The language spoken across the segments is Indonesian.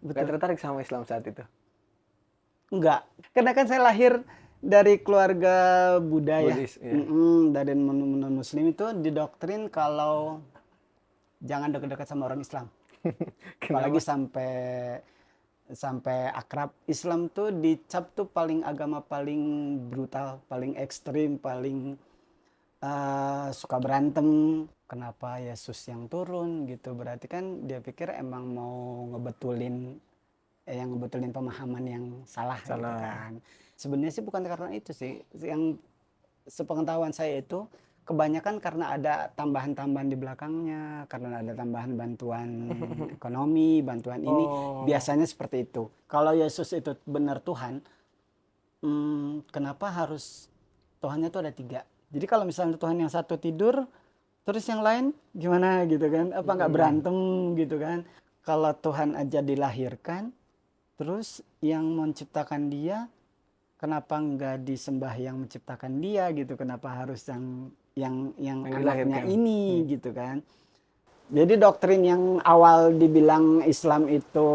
Nggak tertarik sama Islam saat itu? Enggak, karena kan saya lahir dari keluarga Buddha ya. Buddhis, ya. Dari muslim itu didoktrin kalau jangan dekat-dekat sama orang Islam. Apalagi Kenapa? sampai sampai akrab. Islam tuh dicap tuh paling agama paling brutal, paling ekstrim, paling suka berantem. Kenapa Yesus yang turun gitu? Berarti kan dia pikir emang mau yang ngebetulin pemahaman yang salah gitu Salah. kan. Sebenarnya sih bukan karena itu sih. Yang sepengetahuan saya itu kebanyakan karena ada tambahan-tambahan di belakangnya, karena ada tambahan bantuan ekonomi, bantuan ini, Oh, biasanya seperti itu. Kalau Yesus itu benar Tuhan, kenapa harus Tuhannya tuh ada 3? Jadi kalau misalnya Tuhan yang satu tidur, terus yang lain gimana gitu kan? Apa nggak berantem gitu kan? Kalau Tuhan aja dilahirkan, terus yang menciptakan dia, kenapa nggak disembah yang menciptakan dia gitu? Kenapa harus yang yang anaknya dilahirkan. ini gitu kan? Jadi doktrin yang awal dibilang Islam itu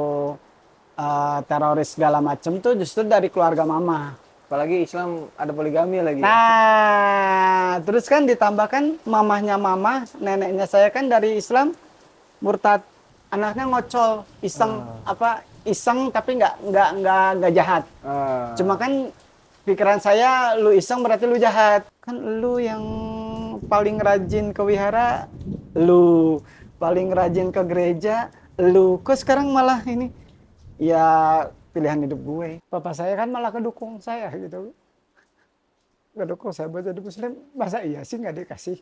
teroris segala macam tuh justru dari keluarga mama. Apalagi Islam ada poligami lagi ya. Nah, terus kan ditambahkan mamahnya mama, neneknya saya kan dari Islam, murtad, anaknya ngocol, iseng iseng tapi nggak jahat. Cuma kan pikiran saya, lu iseng berarti lu jahat. Kan lu yang paling rajin ke wihara, lu paling rajin ke gereja, lu kok sekarang malah ini? Ya pilihan hidup gue. Papa saya kan malah kedukung saya gitu. Kedukung saya buat jadi muslim, masa iya sih nggak dikasih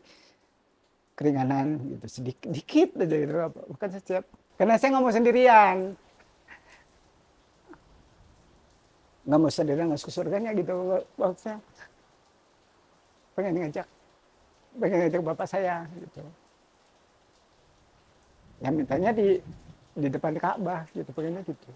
keringanan gitu, sedikit dikit aja gitu, bukan setiap. Karena saya nggak mau sendirian, nggak mau sendirian, nggak ke surganya gitu. Saya pengen ngajak bapak saya gitu. Ya mintanya di depan Ka'bah gitu, pengennya gitu.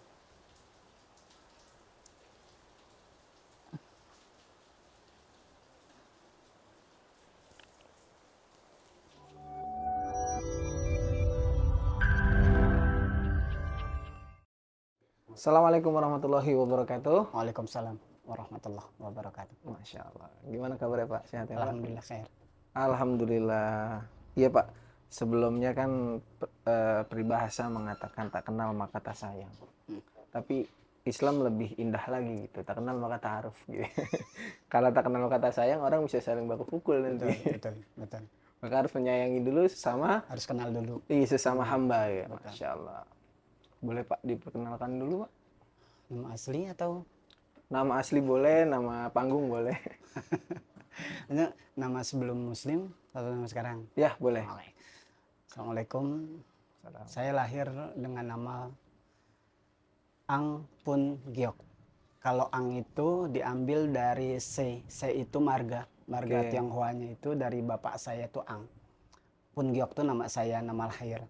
Assalamualaikum warahmatullahi wabarakatuh. Waalaikumsalam warahmatullahi wabarakatuh. Masya Allah. Gimana kabarnya Pak? Sehat ya Pak? Alhamdulillah khair. Alhamdulillah. Iya Pak. Sebelumnya kan peribahasa mengatakan tak kenal maka tak sayang. Tapi Islam lebih indah lagi gitu. Tak kenal maka ta'aruf gitu. Kalau tak kenal maka tak sayang, orang bisa saling baku pukul nanti. Betul. Maka harus menyayangi dulu sesama, Harus kenal dulu. sesama hamba ya. Betul. Masya Allah. Boleh Pak diperkenalkan dulu Pak? Nama asli atau Nama asli boleh, nama panggung boleh. nama sebelum muslim atau nama sekarang? Ya boleh. Oke. Assalamualaikum. Saya lahir dengan nama Ang Pun Giok. Kalau Ang itu diambil dari Se. Se itu marga. Marga Oke. Tionghoanya itu dari bapak saya itu Ang. Pun Giok itu nama saya, nama lahir.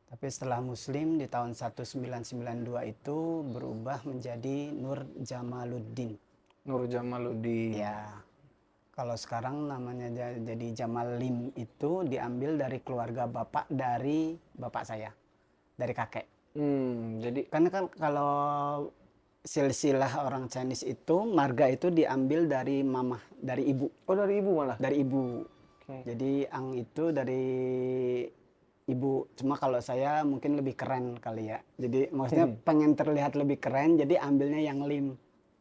Tapi setelah muslim di tahun 1992 itu berubah menjadi Nur Jamaluddin. Nur Jamaluddin. Ya. Kalau sekarang namanya jadi Jamal Lim itu diambil dari keluarga bapak dari bapak saya. Dari kakek. Jadi Karena kan kalau silsilah orang Chinese itu marga itu diambil dari mamah, dari ibu. oh dari ibu malah. Dari ibu. Oke. Jadi Ang itu dari ibu. Cuma kalau saya mungkin lebih keren kali ya. Jadi maksudnya pengen terlihat lebih keren, jadi ambilnya yang Lim.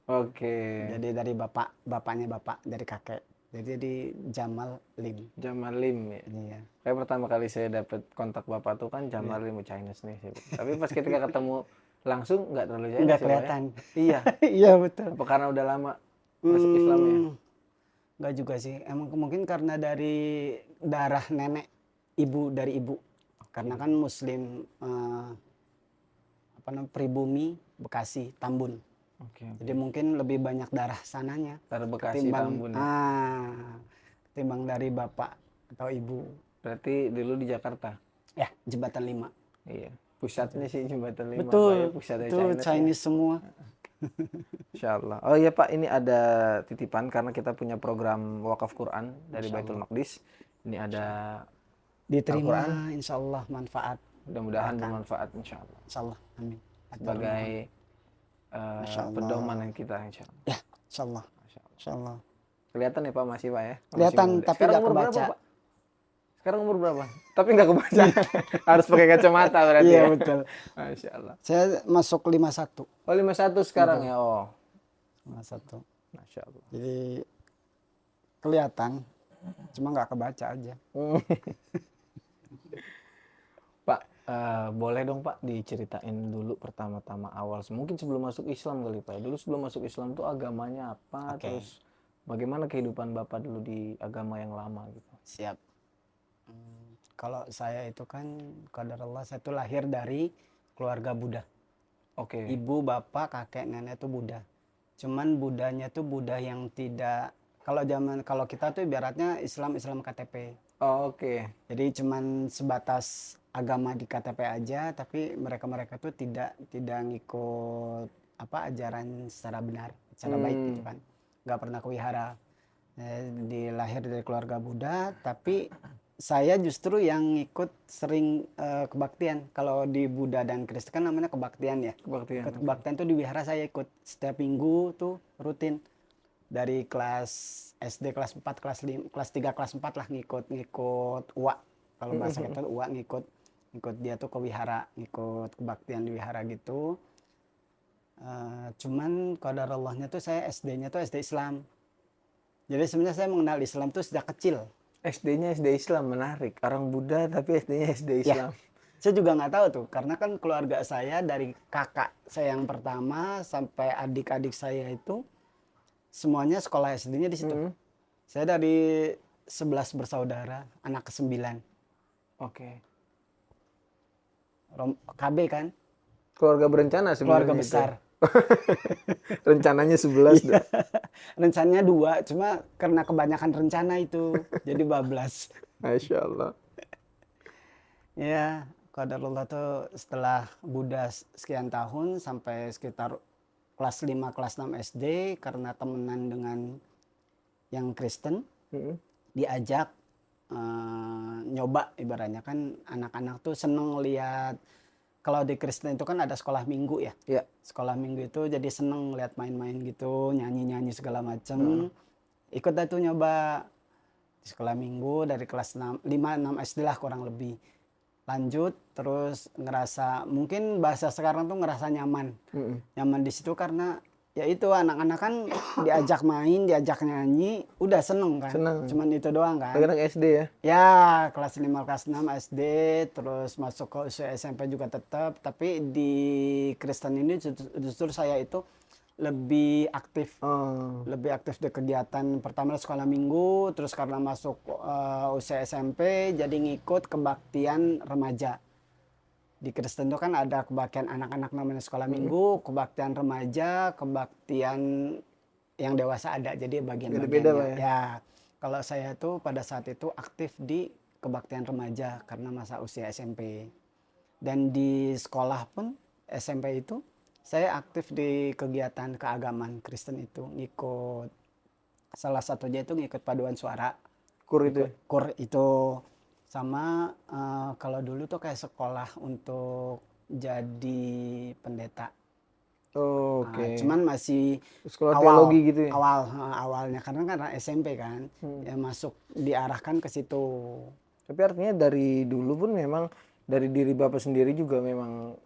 Oke. Jadi dari bapaknya bapak, dari kakek. Jadi Jamal Lim. Jamal Lim ya. Iya. Kayak pertama kali saya dapat kontak bapak tuh kan Jamal Lim Chinese nih sih. Tapi pas ketika ketemu langsung nggak terlalu Chinese Nggak ya, Pak, ya? kelihatan. Iya. Iya betul. Apa karena udah lama masuk Islam ya? Nggak juga sih. Emang mungkin karena dari darah nenek, ibu dari ibu. Karena kan Muslim pribumi Bekasi Tambun. Oke. Jadi mungkin lebih banyak darah sananya Dari Bekasi Tambun ya. ketimbang dari bapak atau ibu. Berarti dulu di Jakarta. Ya, Jembatan 5. Iya. Pusatnya sih Jembatan 5 Pak, ya. Betul. Pusatnya Itu Chinese, Chinese ya. semua. Insya Allah. Oh iya Pak, ini ada titipan karena kita punya program wakaf Quran dari Insya Baitul Allah. Maqdis. Ini ada Diterima Al-Quran. insya Allah manfaat. Mudah-mudahan bermanfaat insya Allah. Insya Allah. Amin. sebagai Masya Allah. pedoman yang kita, insya Allah. Ya, insya Allah. Masya Allah. Insya Allah. Kelihatan ya Pak, masih Pak ya? Masih Kelihatan, muda. tapi Sekarang nggak umur berapa kebaca. Pak? Sekarang umur berapa? Tapi nggak kebaca. Harus pakai kacamata berarti Iya ya? betul. Masya Allah. Saya masuk 51. Oh 51 sekarang ya? Oh 51. Masya Allah. Jadi kelihatan, cuma nggak kebaca aja. Pak, boleh dong Pak diceritain dulu pertama-tama awal, mungkin sebelum masuk Islam kali Pak. Dulu sebelum masuk Islam tuh agamanya apa, Oke. terus bagaimana kehidupan Bapak dulu di agama yang lama gitu. Siap. Kalau saya itu kan, qadarullah, saya itu lahir dari keluarga Buddha. Oke. Ibu, bapak, kakek, nenek itu Buddha. Cuman Budanya tuh Buddha yang tidak, kalau kita tuh ibaratnya Islam KTP. Oh, oke. Jadi cuman sebatas agama di KTP aja, tapi mereka tuh tidak ngikut ajaran secara benar, secara baik gitu kan. Nggak pernah kewihara. Dilahir dari keluarga Buddha, tapi saya justru yang ikut sering kebaktian. Kalau di Buddha dan Kristen kan namanya kebaktian ya. Kebaktian. Kebaktian tuh di wihara saya ikut setiap minggu tuh rutin. Dari kelas SD kelas 4, kelas 5, kelas 3, kelas 4 lah ngikut UA. Kalau bahasa kita UA ngikut dia tuh ke wihara, ngikut kebaktian di wihara gitu. Cuman qadarallahnya tuh saya SD-nya tuh SD Islam. Jadi sebenarnya saya mengenal Islam tuh sejak kecil. SD-nya SD Islam, menarik. Orang Buddha tapi SD-nya SD Islam. Saya juga nggak tahu tuh, karena kan keluarga saya dari kakak saya yang pertama sampai adik-adik saya itu semuanya sekolah SD-nya di situ. Saya dari 11 bersaudara, anak ke-9. Oke. KB kan? Keluarga berencana sebenarnya. Keluarga besar. Rencananya 11. Iya. Rencananya 2, cuma karena kebanyakan rencana itu jadi bablas. Masya Allah. Ya, qadarullah tuh setelah Buddha sekian tahun sampai sekitar kelas 5, kelas 6 SD, karena temenan dengan yang Kristen, diajak nyoba, ibaratnya kan anak-anak tuh seneng lihat. Kalau di Kristen itu kan ada sekolah minggu ya. Iya. Sekolah minggu itu jadi seneng lihat main-main gitu, nyanyi-nyanyi segala macem. Ikut dah tuh nyoba di sekolah minggu dari kelas 5, 6 SD lah kurang lebih. Lanjut terus ngerasa, mungkin bahasa sekarang tuh ngerasa nyaman. Nyaman di situ karena ya itu anak-anak kan diajak main, diajak nyanyi, udah seneng kan. Seneng. Cuman itu doang kan. Anak SD ya? Ya, kelas 5, kelas 6 SD, terus masuk ke usia SMP juga tetap. Tapi di Kristen ini justru saya itu lebih aktif. Lebih aktif di kegiatan. Pertama sekolah minggu, terus karena masuk usia SMP, jadi ngikut kebaktian remaja. Di Kristen itu kan ada kebaktian anak-anak namanya sekolah minggu, kebaktian remaja, kebaktian yang dewasa ada. Jadi bagian-bagiannya. Ya, kalau saya tuh pada saat itu aktif di kebaktian remaja karena masa usia SMP. Dan di sekolah pun SMP itu saya aktif di kegiatan keagamaan Kristen itu, ngikut salah satunya itu ngikut paduan suara. Kur itu. Kur itu sama kalau dulu tuh kayak sekolah untuk jadi pendeta. Oke. Cuman masih Sekolah teologi gitu ya? Awalnya karena SMP kan, ya masuk diarahkan ke situ. Tapi artinya dari dulu pun memang dari diri Bapak sendiri juga memang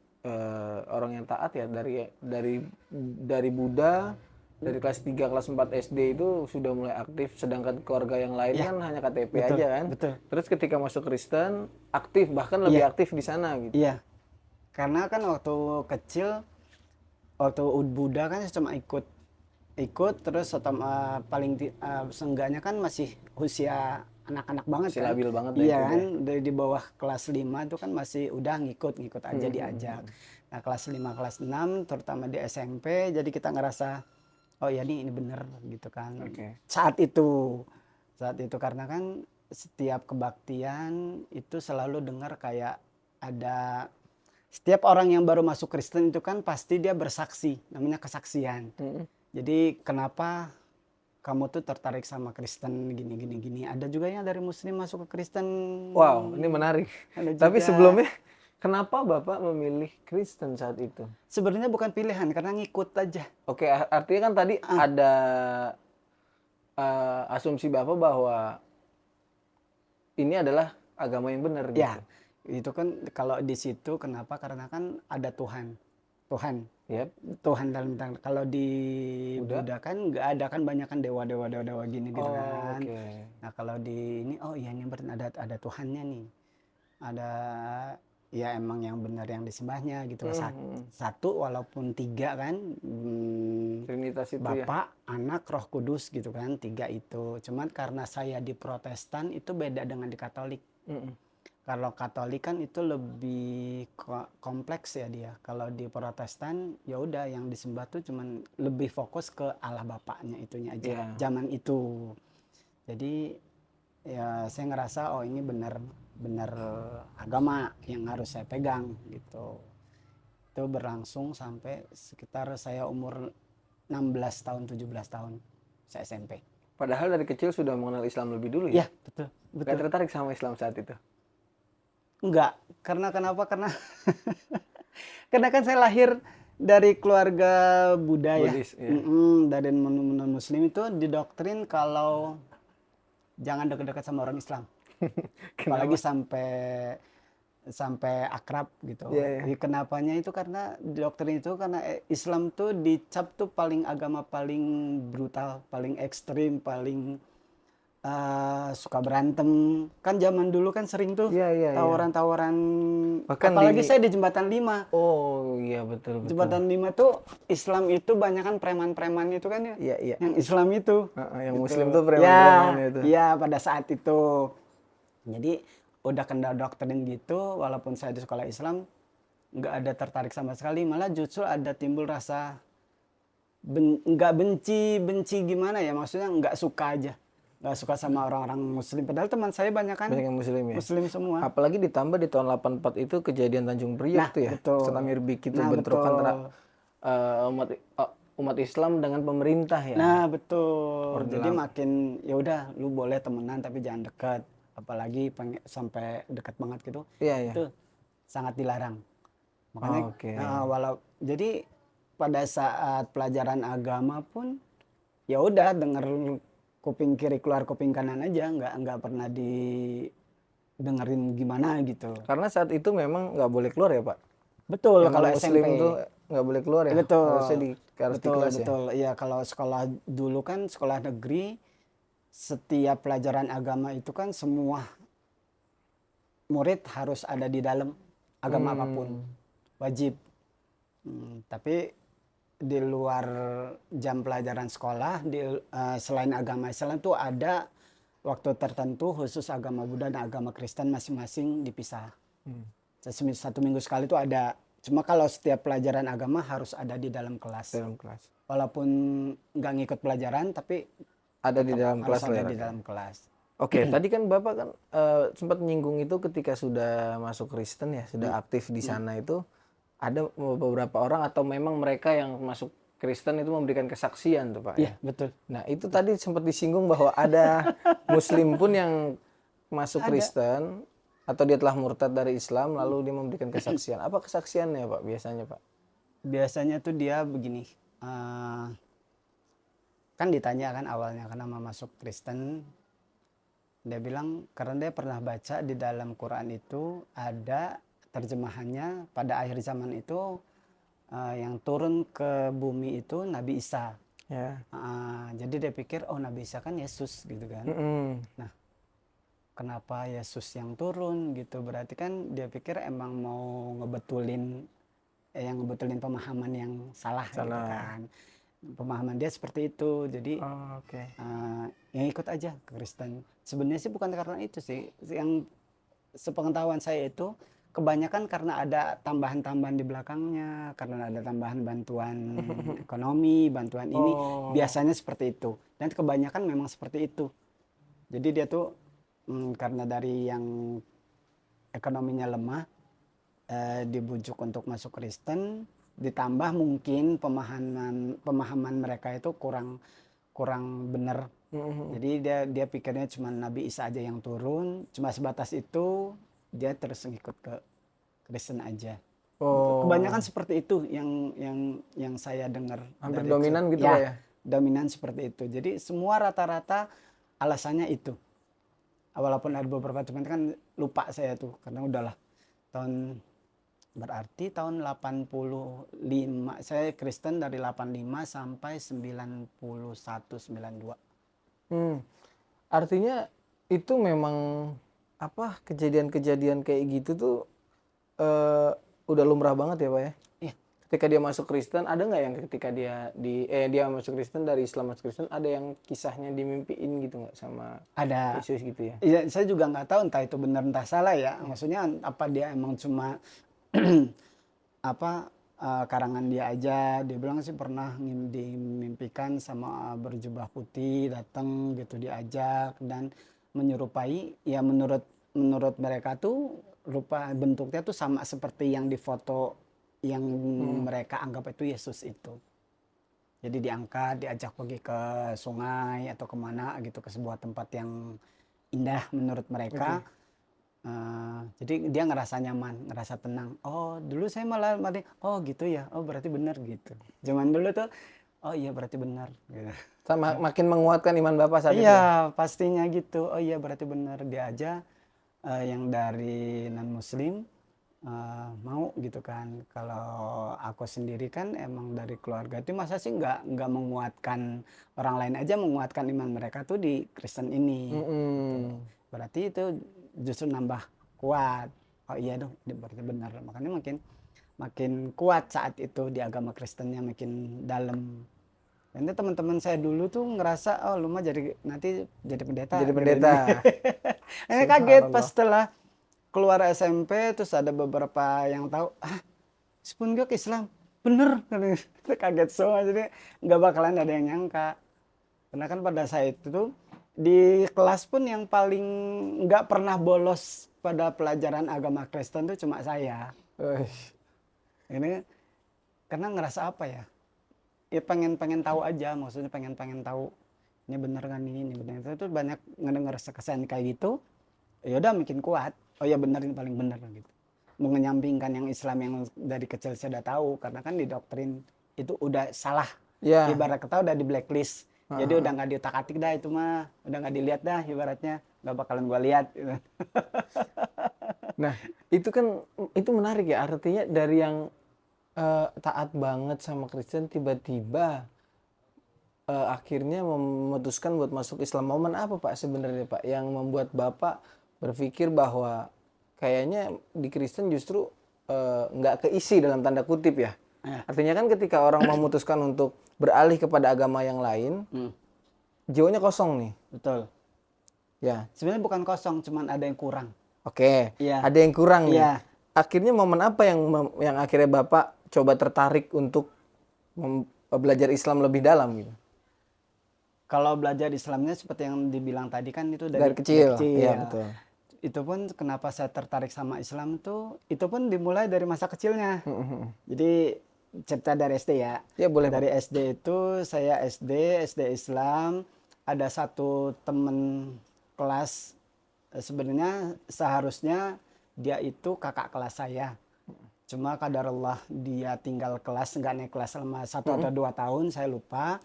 orang yang taat ya, dari Buddha, dari kelas 3, kelas 4 SD itu sudah mulai aktif, sedangkan keluarga yang lain kan hanya KTP aja kan. Betul. Terus ketika masuk Kristen aktif, bahkan lebih aktif di sana gitu. Iya. Karena kan waktu kecil, waktu Buddha kan cuma ikut terus seenggaknya kan masih usia anak-anak banget Masih kan. labil banget Iya kan, dari di bawah kelas 5 itu kan masih udah ngikut aja diajak. Nah, kelas 5, kelas 6 terutama di SMP, jadi kita ngerasa oh ya ini bener gitu kan. Saat itu karena kan setiap kebaktian itu selalu dengar kayak ada, setiap orang yang baru masuk Kristen itu kan pasti dia bersaksi, namanya kesaksian. Jadi kenapa kamu tuh tertarik sama Kristen gini. Ada juga yang dari Muslim masuk ke Kristen. Wow, ini menarik. Ada Tapi juga. sebelumnya Kenapa Bapak memilih Kristen saat itu? Sebenarnya bukan pilihan, karena ngikut aja. Oke, artinya kan tadi ada asumsi Bapak bahwa ini adalah agama yang benar Ya, gitu. itu kan kalau di situ kenapa? Karena kan ada Tuhan. Tuhan. Yep. Tuhan dalam kalau di Buddha? Buddha kan nggak ada kan, banyak kan dewa gini gitu Oh, kan. oke. Nah kalau di ini, oh iya ini ada Tuhannya nih, ada ya emang yang benar yang disembahnya gitu. Satu walaupun tiga kan, Trinitas itu ya. Bapa, Anak, Roh Kudus gitu kan, tiga itu. Cuman karena saya di Protestan itu beda dengan di Katolik. Kalau Katolik kan itu lebih kompleks ya dia. Kalau di Protestan ya udah yang disembah tuh cuman lebih fokus ke Allah Bapaknya itunya aja. Zaman itu. Jadi ya saya ngerasa oh ini benar agama yang harus saya pegang gitu. Itu berlangsung sampai sekitar saya umur 16 tahun 17 tahun saya SMP. Padahal dari kecil sudah mengenal Islam lebih dulu ya? Iya, betul. Gak tertarik sama Islam saat itu? Enggak, karena kenapa? Karena kan saya lahir dari keluarga Buddha ya. Buddhis, ya. Dari non-muslim itu didoktrin kalau jangan dekat-dekat sama orang Islam. Apalagi sampai akrab gitu. Jadi kenapanya itu karena doktrin itu karena Islam tuh dicap tuh paling agama paling brutal, paling ekstrim, paling suka berantem. Kan zaman dulu kan sering tuh tawaran-tawaran. Apalagi saya di Jembatan 5. Oh iya betul. Jembatan 5 tuh Islam itu banyak kan preman-preman itu kan ya. Iya. Yang Islam itu. Yang gitu. Muslim tuh preman-preman itu. Iya pada saat itu. Jadi udah kena doktrin gitu, walaupun saya di sekolah Islam nggak ada tertarik sama sekali, malah justru ada timbul rasa nggak benci gimana ya, maksudnya nggak suka aja. Nggak suka sama orang-orang muslim, padahal teman saya banyak yang muslim ya. Muslim semua. Apalagi ditambah di tahun 84 itu kejadian Tanjung Priok tuh ya. Tsunami Mirbik itu bentrokan antara umat Islam dengan pemerintah ya. Nah, betul. Jadi makin ya udah lu boleh temenan tapi jangan dekat. Apalagi sampai dekat banget gitu. Itu sangat dilarang. Makanya jadi pada saat pelajaran agama pun ya udah denger kuping kiri keluar kuping kanan aja, nggak pernah dengerin gimana gitu. Karena saat itu memang nggak boleh keluar ya Pak? Betul, yang kalau Muslim SMP itu nggak boleh keluar ya? Betul. Harusnya di kelas ya? Betul, iya kalau sekolah dulu kan sekolah negeri, setiap pelajaran agama itu kan semua murid harus ada di dalam agama apapun, wajib. Tapi di luar jam pelajaran sekolah, selain agama Islam tuh ada waktu tertentu khusus agama Buddha dan agama Kristen masing-masing dipisah. Satu minggu sekali tuh ada. Cuma kalau setiap pelajaran agama harus ada di dalam kelas. Walaupun nggak ngikut pelajaran, tapi ada di dalam kelas. Ada di dalam kelas. Oke, tadi kan Bapak kan sempat menyinggung itu ketika sudah masuk Kristen ya, sudah aktif di sana itu. Ada beberapa orang atau memang mereka yang masuk Kristen itu memberikan kesaksian tuh Pak? Iya, betul. Nah itu tadi sempat disinggung bahwa ada Muslim pun yang masuk Kristen atau dia telah murtad dari Islam lalu dia memberikan kesaksian. Apa kesaksiannya Pak biasanya Pak? Biasanya tuh dia begini, kan ditanya kan awalnya kenapa masuk Kristen, dia bilang karena dia pernah baca di dalam Quran itu ada terjemahannya pada akhir zaman itu yang turun ke bumi itu Nabi Isa. Jadi dia pikir oh Nabi Isa kan Yesus gitu kan. Nah kenapa Yesus yang turun gitu, berarti kan dia pikir emang mau ngebetulin pemahaman yang salah. Gitu kan. Pemahaman dia seperti itu, jadi yang ikut aja ke Kristen. Sebenarnya sih bukan karena itu sih, yang sepengetahuan saya itu kebanyakan karena ada tambahan-tambahan di belakangnya, karena ada tambahan bantuan ekonomi, bantuan ini, biasanya seperti itu. Dan kebanyakan memang seperti itu. Jadi dia tuh karena dari yang ekonominya lemah, dibujuk untuk masuk Kristen, ditambah mungkin pemahaman mereka itu kurang benar. Jadi dia pikirnya cuma Nabi Isa aja yang turun, cuma sebatas itu dia terus ngikut ke Kristen aja. Oh, Kebanyakan seperti itu yang saya dengar. hampir dari dominan gitu ya, Pak ya? dominan seperti itu. Jadi semua rata-rata alasannya itu. Walaupun ada beberapa teman kan lupa saya tuh karena udahlah tahun berarti tahun 85 saya Kristen dari 85 sampai 91 92. Hmm. Artinya itu memang apa kejadian-kejadian kayak gitu tuh udah lumrah banget ya Pak ya? Iya. Ketika dia masuk Kristen, ada nggak yang ketika dia masuk Kristen dari Islam masuk Kristen, ada yang kisahnya dimimpiin gitu nggak sama Ada. Yesus gitu ya? Iya, saya juga nggak tahu entah itu benar entah salah ya. Maksudnya apa dia emang cuma apa karangan dia aja. Dia bilang sih pernah dimimpikan sama berjubah putih datang gitu diajak dan menyerupai ya menurut mereka tuh rupa bentuknya tuh sama seperti yang di foto yang mereka anggap itu Yesus itu. Jadi diangkat, diajak pergi ke sungai atau kemana gitu ke sebuah tempat yang indah menurut mereka. Jadi dia ngerasa nyaman, ngerasa tenang. Oh dulu saya malah oh gitu ya, oh berarti benar gitu. Zaman dulu tuh, oh iya berarti benar. Gitu. Sama makin menguatkan iman Bapak saat itu. Iya pastinya gitu. Oh iya berarti benar dia aja yang dari non Muslim mau gitu kan. Kalau aku sendiri kan emang dari keluarga itu masa sih nggak menguatkan orang lain aja menguatkan iman mereka tuh di Kristen ini. Gitu. Berarti itu justru nambah kuat. Oh iya dong, berarti benar. Makanya makin kuat saat itu di agama Kristennya makin dalam. Nanti teman-teman saya dulu tuh ngerasa oh lu mah nanti jadi pendeta. Jadi pendeta. Ini kaget pas setelah keluar SMP terus ada beberapa yang tahu sepun gak Islam bener kaget semua jadi nggak bakalan ada yang nyangka karena kan pada saat itu tuh di kelas pun yang paling nggak pernah bolos pada pelajaran agama Kristen tuh cuma saya. Ini karena ngerasa apa ya pengen tahu aja maksudnya pengen tahu ini bener kan ini bener itu banyak ngedenger kesan kayak gitu ya udah makin kuat oh ya bener ini paling bener gitu menyampingkan yang Islam yang dari kecil saya udah tahu karena kan di doktrin itu udah salah ibarat kata udah di blacklist jadi udah nggak diutak-atik dah itu mah udah nggak dilihat dah ibaratnya nggak bakalan gua lihat gitu. Nah itu kan itu menarik ya artinya dari yang taat banget sama Kristen tiba-tiba akhirnya memutuskan buat masuk Islam. Momen apa Pak sebenarnya Pak yang membuat Bapak berpikir bahwa kayaknya di Kristen justru nggak keisi dalam tanda kutip ya. Artinya kan ketika orang memutuskan untuk beralih kepada agama yang lain, jiwanya kosong nih. Betul. Ya. Sebenarnya bukan kosong, cuman ada yang kurang. Oke. Ya. Ada yang kurang nih. Ya. Akhirnya momen apa yang akhirnya Bapak coba tertarik untuk belajar Islam lebih dalam gitu? Kalau belajar Islamnya seperti yang dibilang tadi kan itu dari kecil. Iya betul. Itu pun kenapa saya tertarik sama Islam tuh itu pun dimulai dari masa kecilnya. Jadi cerita dari SD ya. Ya boleh. Dari SD itu saya SD Islam ada satu temen kelas sebenarnya seharusnya dia itu kakak kelas saya. Cuma qadarullah dia tinggal kelas nggak naik kelas selama 1 atau 2 tahun saya lupa.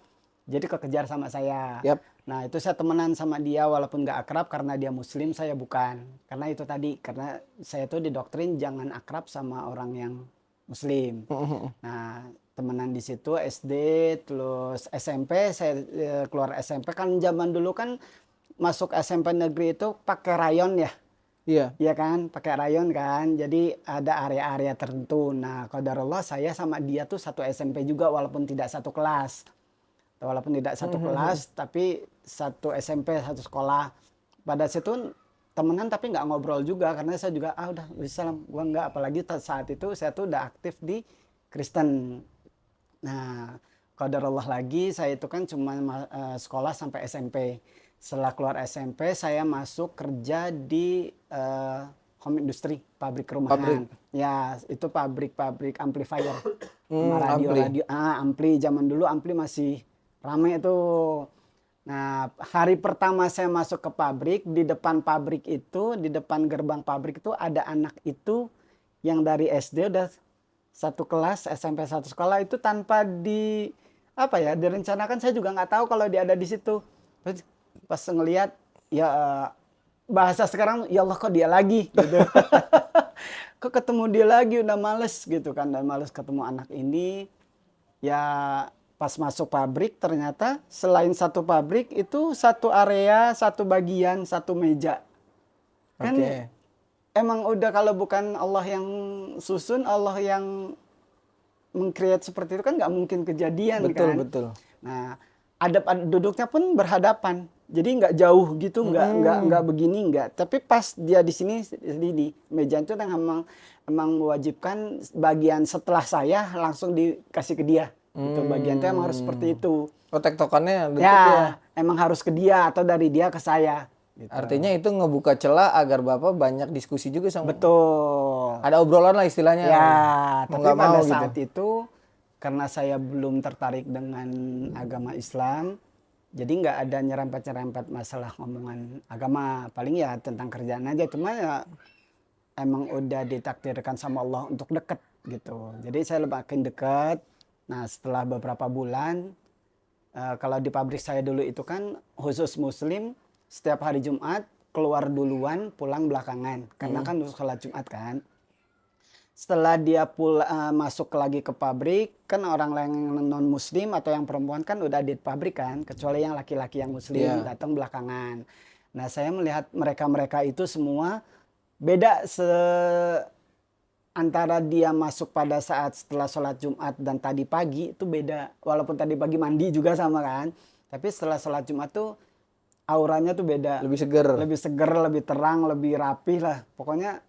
Jadi kekejar sama saya. Nah itu saya temenan sama dia walaupun nggak akrab karena dia Muslim saya bukan. Karena itu tadi karena saya tuh didoktrin jangan akrab sama orang yang Muslim. Nah temenan di situ SD terus SMP saya keluar SMP kan zaman dulu kan masuk SMP negeri itu pakai rayon ya. Iya kan pakai rayon kan. Jadi ada area-area tertentu. Nah qadarullah saya sama dia tuh satu SMP juga walaupun tidak satu kelas. Walaupun tidak satu kelas tapi satu SMP satu sekolah pada situ temenan tapi nggak ngobrol juga karena saya juga udah Islam gua nggak apalagi saat itu saya tuh udah aktif di Kristen. Nah qadarullah lagi saya itu kan cuma sekolah sampai SMP. Setelah keluar SMP saya masuk kerja di home industry pabrik rumahan. Ya itu pabrik amplifier radio ampli zaman dulu ampli masih ramai itu. Nah hari pertama saya masuk ke pabrik di depan pabrik itu di depan gerbang pabrik itu ada anak itu yang dari SD udah satu kelas, SMP satu sekolah, itu tanpa direncanakan. Saya juga nggak tahu kalau dia ada di situ. Terus pas ngelihat, ya bahasa sekarang, ya Allah kok dia lagi gitu. Kok ketemu dia lagi, udah males gitu kan, dan males ketemu anak ini. Ya pas masuk pabrik ternyata selain satu pabrik itu satu area, satu bagian, satu meja. Kan Oke. emang udah, kalau bukan Allah yang susun, Allah yang meng-create seperti itu kan nggak mungkin kejadian Betul, kan. betul. Nah, duduknya pun berhadapan. Jadi nggak jauh gitu, nggak begini, nggak. Tapi pas dia di sini di meja itu emang mewajibkan bagian setelah saya langsung dikasih ke dia. Itu bagian itu emang harus seperti itu. Oh, tektokannya detik Ya, ya. emang harus ke dia atau dari dia ke saya. Gitu. Artinya itu ngebuka celah agar Bapak banyak diskusi juga sama. Betul. Ada obrolan lah istilahnya. Ya, Mau tapi nggak pada mau saat gitu. itu karena saya belum tertarik dengan agama Islam, jadi nggak ada nyerempet-nyerempet masalah ngomongan agama. Paling ya tentang kerjaan aja, cuma ya emang udah ditakdirkan sama Allah untuk deket gitu. Jadi saya makin deket. Nah, setelah beberapa bulan, kalau di pabrik saya dulu itu kan khusus Muslim, setiap hari Jumat keluar duluan, pulang belakangan. Karena kan sholat Jumat kan. Setelah dia masuk lagi ke pabrik, kan orang yang non muslim atau yang perempuan kan udah di pabrik kan, kecuali yang laki-laki yang muslim datang belakangan. Nah, saya melihat mereka itu semua beda antara dia masuk pada saat setelah sholat Jumat dan tadi pagi itu beda. Walaupun tadi pagi mandi juga sama kan, tapi setelah sholat Jumat tuh auranya tuh beda. Lebih seger. Lebih seger, lebih terang, lebih rapih lah. Pokoknya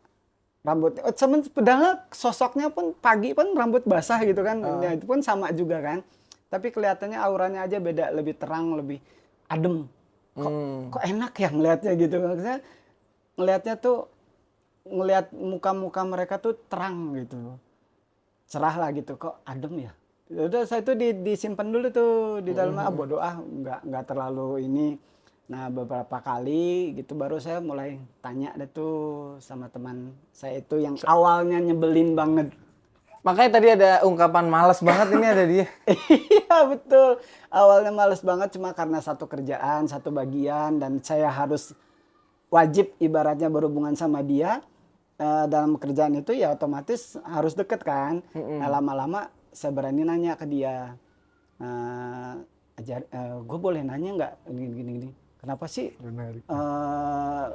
rambutnya, padahal sosoknya pun pagi pun rambut basah gitu kan, ya, itu pun sama juga kan, tapi kelihatannya auranya aja beda, lebih terang, lebih adem. Kok enak ya ngelihatnya gitu. Maksudnya ngelihatnya tuh, ngelihat muka-muka mereka tuh terang gitu, cerah lah gitu, kok adem ya. Udah saya tuh disimpan dulu tuh di dalam, bodo nggak terlalu ini. Nah, beberapa kali gitu baru saya mulai tanya deh tuh sama teman saya itu yang awalnya nyebelin banget. Makanya tadi ada ungkapan malas banget ini ada dia. Iya betul. Awalnya males banget cuma karena satu kerjaan, satu bagian, dan saya harus wajib ibaratnya berhubungan sama dia. Dalam kerjaan itu ya otomatis harus deket kan. Nah, lama-lama saya berani nanya ke dia. Gue boleh nanya nggak gini. Kenapa sih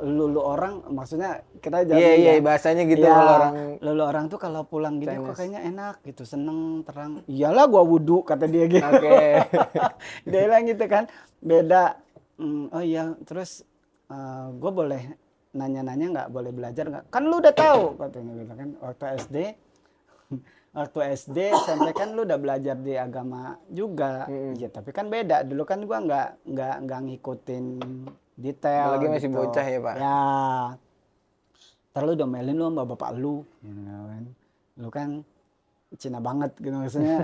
lulu orang, maksudnya kita jadi Iya, bahasanya gitu ya, kalau orang lulu orang tuh kalau pulang gini kok Chinese. kayaknya enak gitu, seneng, terang. Iyalah gua wudhu, kata dia gitu. Oke. Dia bilang gitu kan, beda. Oh iya, terus gue boleh nanya-nanya nggak, boleh belajar nggak? Kan lu udah tahu, katanya gitu kan, waktu SD SMP kan lu udah belajar di agama juga. Ya, tapi kan beda. Dulu kan gua nggak ngikutin detail. Apalagi masih gitu. bocah ya, Pak. Ya. Ntar lu domelin lu sama bapak lu. Gitu kan. Lu kan Cina banget gitu maksudnya.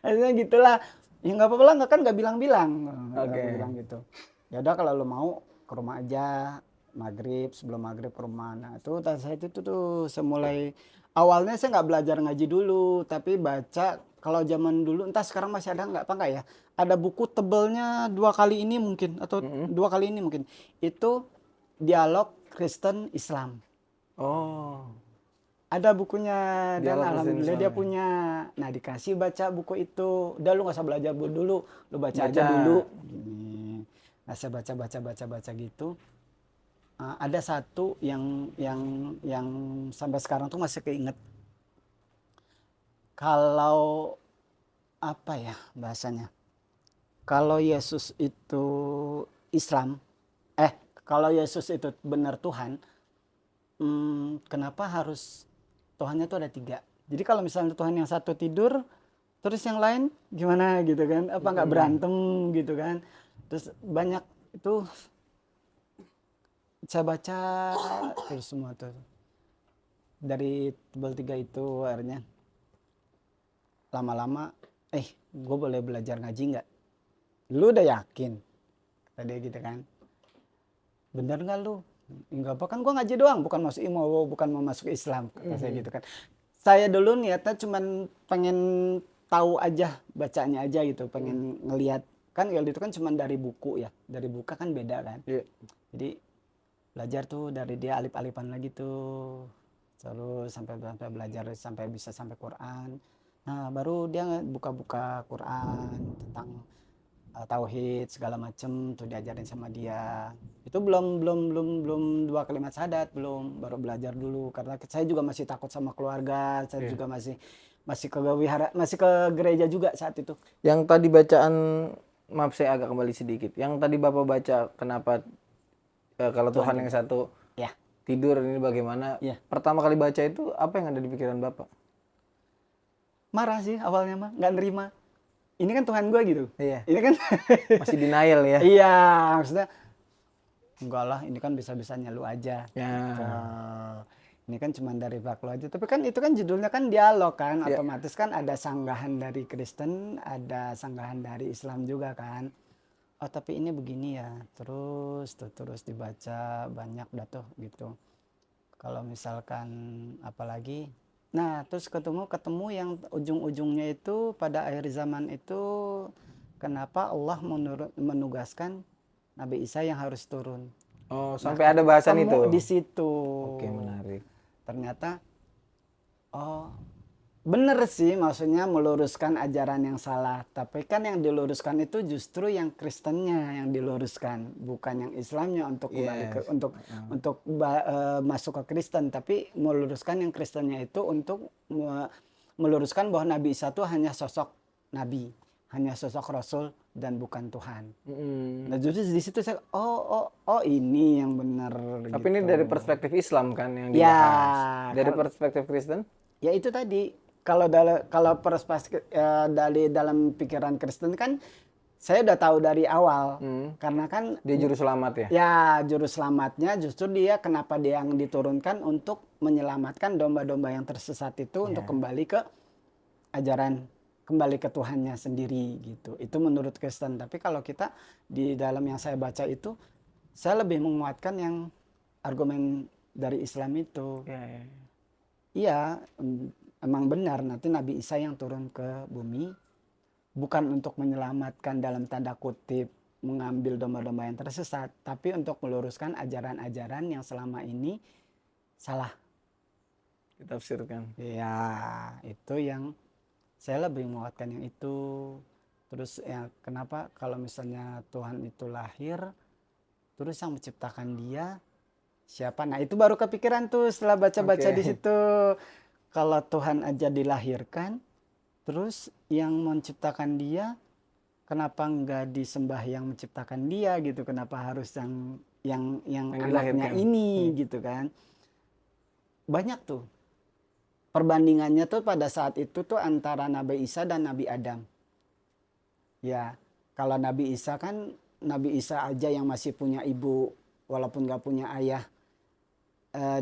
Maksudnya gitulah. Ya nggak apa-apa lah, nggak bilang-bilang. Oke. Bilang gitu. Ya udah kalau lu mau ke rumah aja. Sebelum maghrib ke rumah. Nah itu saya itu tuh semulai awalnya saya nggak belajar ngaji dulu, tapi baca. Kalau zaman dulu, entah sekarang masih ada nggak ya, ada buku tebelnya 2 kali ini mungkin, atau 2 kali ini mungkin, itu dialog Kristen Islam. Oh. Ada bukunya, dan Dialog Kristen alhamdulillah Islam dia ya. punya. Nah, dikasih baca buku itu. Udah, lu nggak usah belajar dulu, lu baca aja dulu. Gini. Nah, saya baca gitu. Ada satu yang sampai sekarang tuh masih keinget. Kalau apa ya bahasanya? Kalau Yesus itu Islam, kalau Yesus itu benar Tuhan, kenapa harus Tuhannya tuh ada 3? Jadi kalau misalnya Tuhan yang satu tidur, terus yang lain gimana gitu kan? Apa nggak berantem gitu kan? Terus banyak itu saya baca terus semua tuh dari tebal 3 itu, akhirnya lama-lama gue boleh belajar ngaji nggak? Lu udah yakin? Kata dia gitu kan. Bener nggak lu? Enggak apa, kan gua ngaji doang, bukan mau masuk Islam, kata saya gitu kan. Saya dulu niatnya cuman pengen tahu aja, bacanya aja gitu, pengen ngelihat. Kan kalau itu kan cuman dari buku ya, dari buku kan beda kan. Iya. Jadi belajar tuh dari dia alif-alifan lagi tuh, terus sampai belajar sampai bisa sampai Quran. Nah baru dia buka-buka Quran tentang tauhid segala macem tuh diajarin sama dia. Itu belum dua kalimat syahadat, belum, baru belajar dulu karena saya juga masih takut sama keluarga, saya Iya. juga masih ke wihara, masih ke gereja juga saat itu. Yang tadi bacaan, maaf saya agak kembali sedikit. Yang tadi Bapak baca, kenapa kalau Tuhan yang satu Ya, tidur, ini bagaimana? ya. Pertama kali baca itu apa yang ada di pikiran Bapak? Marah sih awalnya mah, nggak nerima. Ini kan Tuhan gue gitu. Iya. Ini kan Masih denial ya? iya, maksudnya enggak lah, ini kan bisa-bisanya lu aja. Ya. Gitu. Ini kan cuma dari bak lu aja. Tapi kan itu kan judulnya kan dialog kan, Ya. otomatis kan ada sanggahan dari Kristen, ada sanggahan dari Islam juga kan. Oh tapi ini begini ya, terus dibaca banyak dah tuh gitu. Kalau misalkan apalagi, nah terus ketemu yang ujung-ujungnya itu pada akhir zaman itu, kenapa Allah menugaskan Nabi Isa yang harus turun. Oh, Nah, sampai ada bahasan ketemu itu. di situ. Oke, menarik. Ternyata, oh bener sih, maksudnya meluruskan ajaran yang salah. Tapi kan yang diluruskan itu justru yang Kristennya yang diluruskan, bukan yang Islamnya untuk kembali ke Yes. untuk masuk ke Kristen. Tapi meluruskan yang Kristennya itu untuk meluruskan bahwa Nabi Isa itu hanya sosok Nabi, hanya sosok Rasul dan bukan Tuhan. Nah justru di situ saya ini yang benar. Tapi gitu. ini dari perspektif Islam kan yang Ya, dibahas. Dari perspektif Kristen? Ya itu tadi, kalau perspektif dari dalam pikiran Kristen kan saya udah tahu dari awal, karena kan Dia juru selamat ya? ya juru selamatnya justru dia, kenapa dia yang diturunkan untuk menyelamatkan domba-domba yang tersesat itu untuk kembali ke ajaran, kembali ke Tuhannya sendiri gitu. Itu menurut Kristen. Tapi kalau kita di dalam yang saya baca itu, saya lebih menguatkan yang argumen dari Islam itu. Iya, iya. Iya, emang benar nanti Nabi Isa yang turun ke bumi bukan untuk menyelamatkan dalam tanda kutip mengambil domba-domba yang tersesat, tapi untuk meluruskan ajaran-ajaran yang selama ini salah. Ditafsirkan. Ya, itu yang saya lebih menguatkan yang itu. Terus ya kenapa kalau misalnya Tuhan itu lahir, terus yang menciptakan dia siapa? Nah itu baru kepikiran tuh setelah baca-baca di situ. Kalau Tuhan aja dilahirkan, terus yang menciptakan dia, kenapa nggak disembah yang menciptakan dia gitu? Kenapa harus yang anaknya ini gitu kan? Banyak tuh perbandingannya tuh pada saat itu tuh antara Nabi Isa dan Nabi Adam. Ya, kalau Nabi Isa kan, Nabi Isa aja yang masih punya ibu walaupun nggak punya ayah,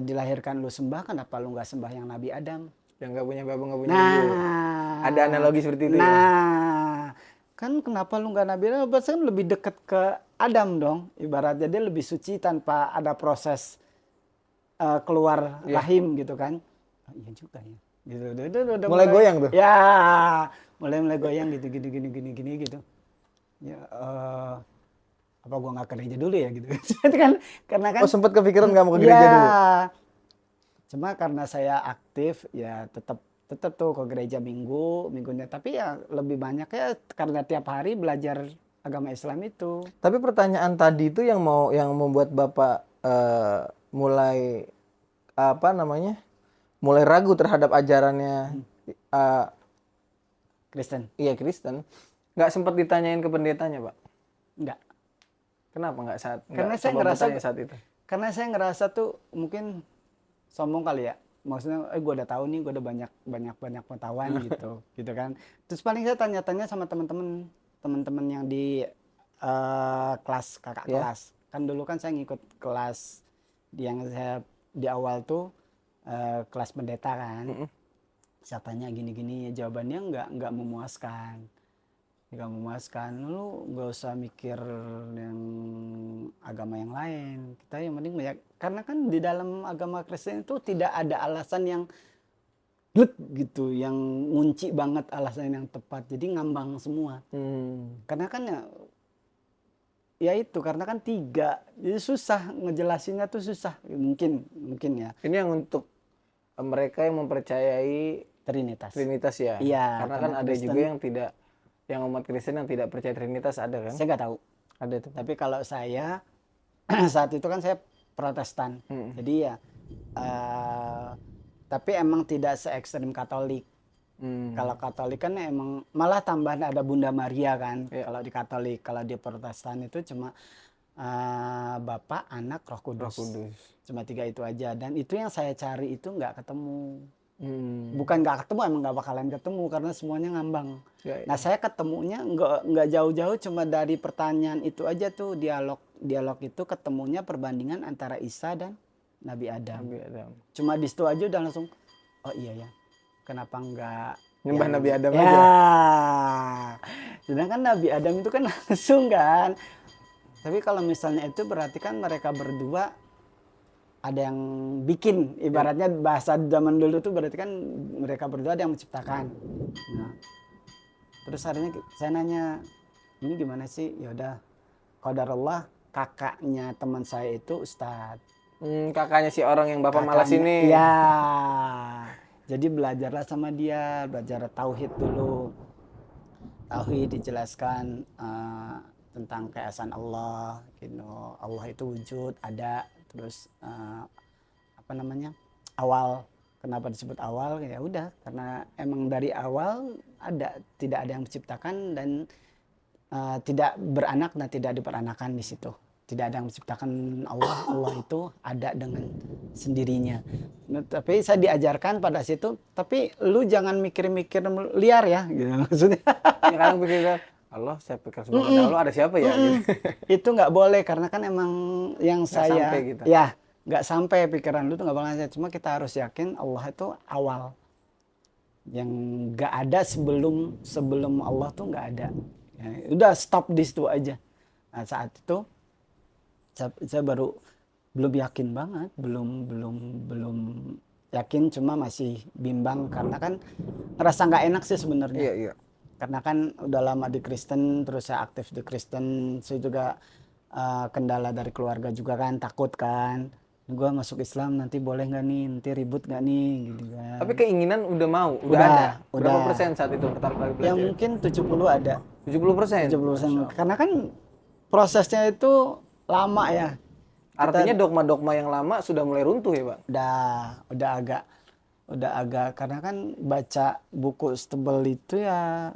dilahirkan lu sembah, kenapa lu nggak sembah yang Nabi Adam? Yang nggak punya bapak, nggak punya ibu. Ada analogi seperti itu ya? Kan kenapa lu nggak Nabi Adam? Berarti kan lebih dekat ke Adam dong. Ibaratnya dia lebih suci tanpa ada proses keluar rahim gitu kan. Oh, iya juga ya. Gitu. Udah mulai goyang tuh? Ya, mulai goyang gitu gini gitu. Ya, apa gua nggak ke gereja dulu ya gitu. Kan karena kan sempat kepikiran nggak mau ke gereja dulu? Cuma karena saya aktif ya tetap tuh ke gereja minggunya, tapi ya lebih banyak ya karena tiap hari belajar agama Islam itu. Tapi pertanyaan tadi itu yang membuat Bapak mulai mulai ragu terhadap ajarannya Kristen. Iya, Kristen. Nggak sempat ditanyain ke pendetanya, Pak? Nggak. Kenapa nggak Karena saya ngerasa saat itu? Karena saya ngerasa tuh mungkin sombong kali ya. Maksudnya, gue udah tahu nih, gue udah banyak pengetahuan gitu kan. Terus paling saya tanya-tanya sama teman-teman yang di kelas, kakak kelas. Kan dulu kan saya ngikut kelas yang saya di awal tuh kelas pendeta kan. Saya tanya gini-gini, jawabannya nggak memuaskan. nggak memuaskan, lu nggak usah mikir yang agama yang lain, kita yang penting karena kan di dalam agama Kristen itu tidak ada alasan yang glek gitu, yang ngunci banget alasan yang tepat, jadi ngambang semua. Karena kan ya itu, karena kan 3, jadi susah ngejelasinnya tuh, susah mungkin ya. Ini yang untuk mereka yang mempercayai Trinitas ya. iya, Karena kan ada Kristen juga yang tidak, yang umat Kristen yang tidak percaya Trinitas, ada kan? saya nggak tahu. Ada tuh. Tapi kalau saya saat itu kan saya Protestan, jadi ya tapi emang tidak se ekstrem Katolik. Kalau Katolik kan emang malah tambahan ada Bunda Maria kan. Kalau di Katolik, kalau di Protestan itu cuma Bapa, Anak, Roh Kudus. Cuma 3 itu aja. Dan itu yang saya cari itu nggak ketemu. Bukan nggak ketemu, emang nggak bakalan ketemu karena semuanya ngambang. Nah saya ketemunya nggak jauh-jauh, cuma dari pertanyaan itu aja tuh, dialog itu ketemunya perbandingan antara Isa dan Nabi Adam. Cuma di situ aja udah langsung, oh iya ya, kenapa nggak nyembah Nabi Adam ya aja? Sedangkan Nabi Adam itu kan langsung kan. Tapi kalau misalnya itu berarti kan mereka berdua ada yang bikin, ibaratnya bahasa zaman dulu tuh berarti kan mereka berdua ada yang menciptakan. Nah, terus akhirnya saya nanya, ini gimana sih? Ya udah, qadarullah, kakaknya teman saya itu Ustadz. Kakaknya si orang yang Bapak malas ini. Ya, jadi belajarlah sama dia, belajar tauhid dulu. Tauhid dijelaskan tentang keesaan Allah, gitu. Allah itu wujud, ada. Terus apa namanya, awal, kenapa disebut awal? Ya udah, karena emang dari awal tidak ada yang menciptakan dan tidak beranak dan tidak diperanakan di situ. Tidak ada yang menciptakan Allah itu ada dengan sendirinya. Nah, tapi saya diajarkan pada situ, tapi lu jangan mikir-mikir liar ya, gitu maksudnya. Ya kan pikir Allah, saya pikir sebagai Allah ada siapa ya? Gitu. Itu nggak boleh, karena kan emang yang Nggak saya sampai gitu. ya nggak sampai pikiran lu tuh nggak bakal. Cuma kita harus yakin Allah itu awal, yang nggak ada sebelum Allah tuh nggak ada. Ya, udah stop di situ aja. Nah saat itu saya baru belum yakin banget, belum yakin, cuma masih bimbang karena kan ngerasa nggak enak sih sebenarnya. Iya. Karena kan udah lama di Kristen, terus saya aktif di Kristen, saya juga kendala dari keluarga juga kan, takut kan, gue masuk Islam nanti boleh nggak nih, nanti ribut nggak nih, gitu kan. Tapi keinginan udah ada. Berapa persen saat itu pertama kali belajar? Yang mungkin 70 ada. 70%? 70%. Karena kan prosesnya itu lama ya. Artinya dogma-dogma yang lama sudah mulai runtuh ya, Pak? Udah agak, karena kan baca buku setebal itu ya,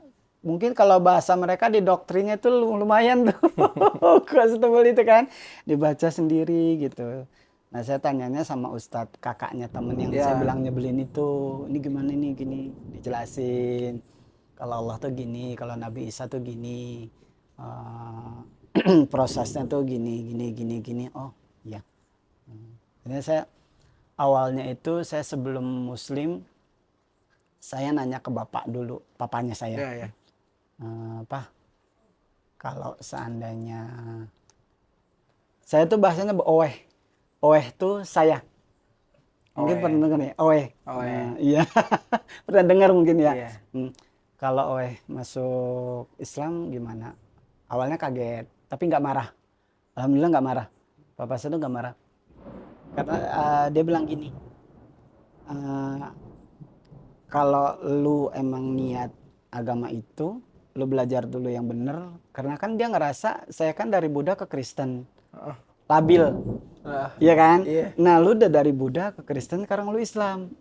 mungkin kalau bahasa mereka di doktrinnya itu lumayan tuh. Buku setebal itu kan dibaca sendiri gitu. Nah saya tanyanya sama Ustadz, kakaknya temen yang saya bilang nyebelin itu, ini gimana nih, gini dijelasin. Kalau Allah tuh gini, kalau Nabi Isa tuh gini, prosesnya tuh gini. Oh iya. Jadi saya awalnya itu, saya sebelum Muslim, saya nanya ke bapak dulu, papanya saya. Iya. Pak, kalau seandainya, saya tuh bahasanya Oweh tuh saya. Mungkin pernah dengar ya, Oweh. Iya, pernah dengar mungkin ya. Iya. Kalau Oweh masuk Islam gimana? Awalnya kaget, tapi nggak marah. Alhamdulillah nggak marah. Bapak saya tuh nggak marah. Karena dia bilang gini, kalau lu emang niat agama itu, lu belajar dulu yang bener. Karena kan dia ngerasa saya kan dari Buddha ke Kristen, labil, iya kan? Iya. Nah lu udah dari Buddha ke Kristen, sekarang lu Islam.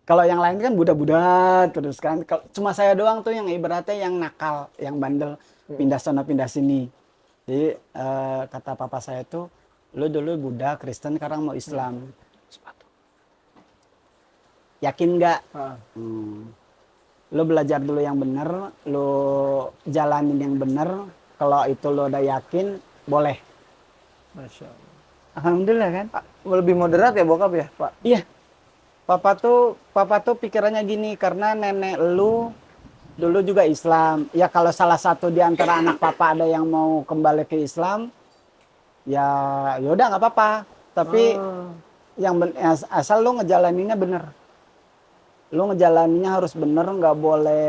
Kalau yang lain kan Buddha terus kan. Cuma saya doang tuh yang ibaratnya yang nakal, yang bandel, pindah sana pindah sini. Jadi kata papa saya tuh, lu dulu Buddha, Kristen, sekarang mau Islam. Yakin nggak? Lu belajar dulu yang bener, lu jalanin yang bener. Kalau itu lu udah yakin, boleh. Masya Allah. Alhamdulillah kan? Lebih moderat ya bokap ya, Pak? Iya. Papa tuh pikirannya gini, karena nenek lu dulu juga Islam. Ya kalau salah satu di antara anak papa ada yang mau kembali ke Islam, ya yaudah nggak apa-apa. Tapi asal lu ngejalaninnya bener. Lu ngejalaninnya harus bener, nggak boleh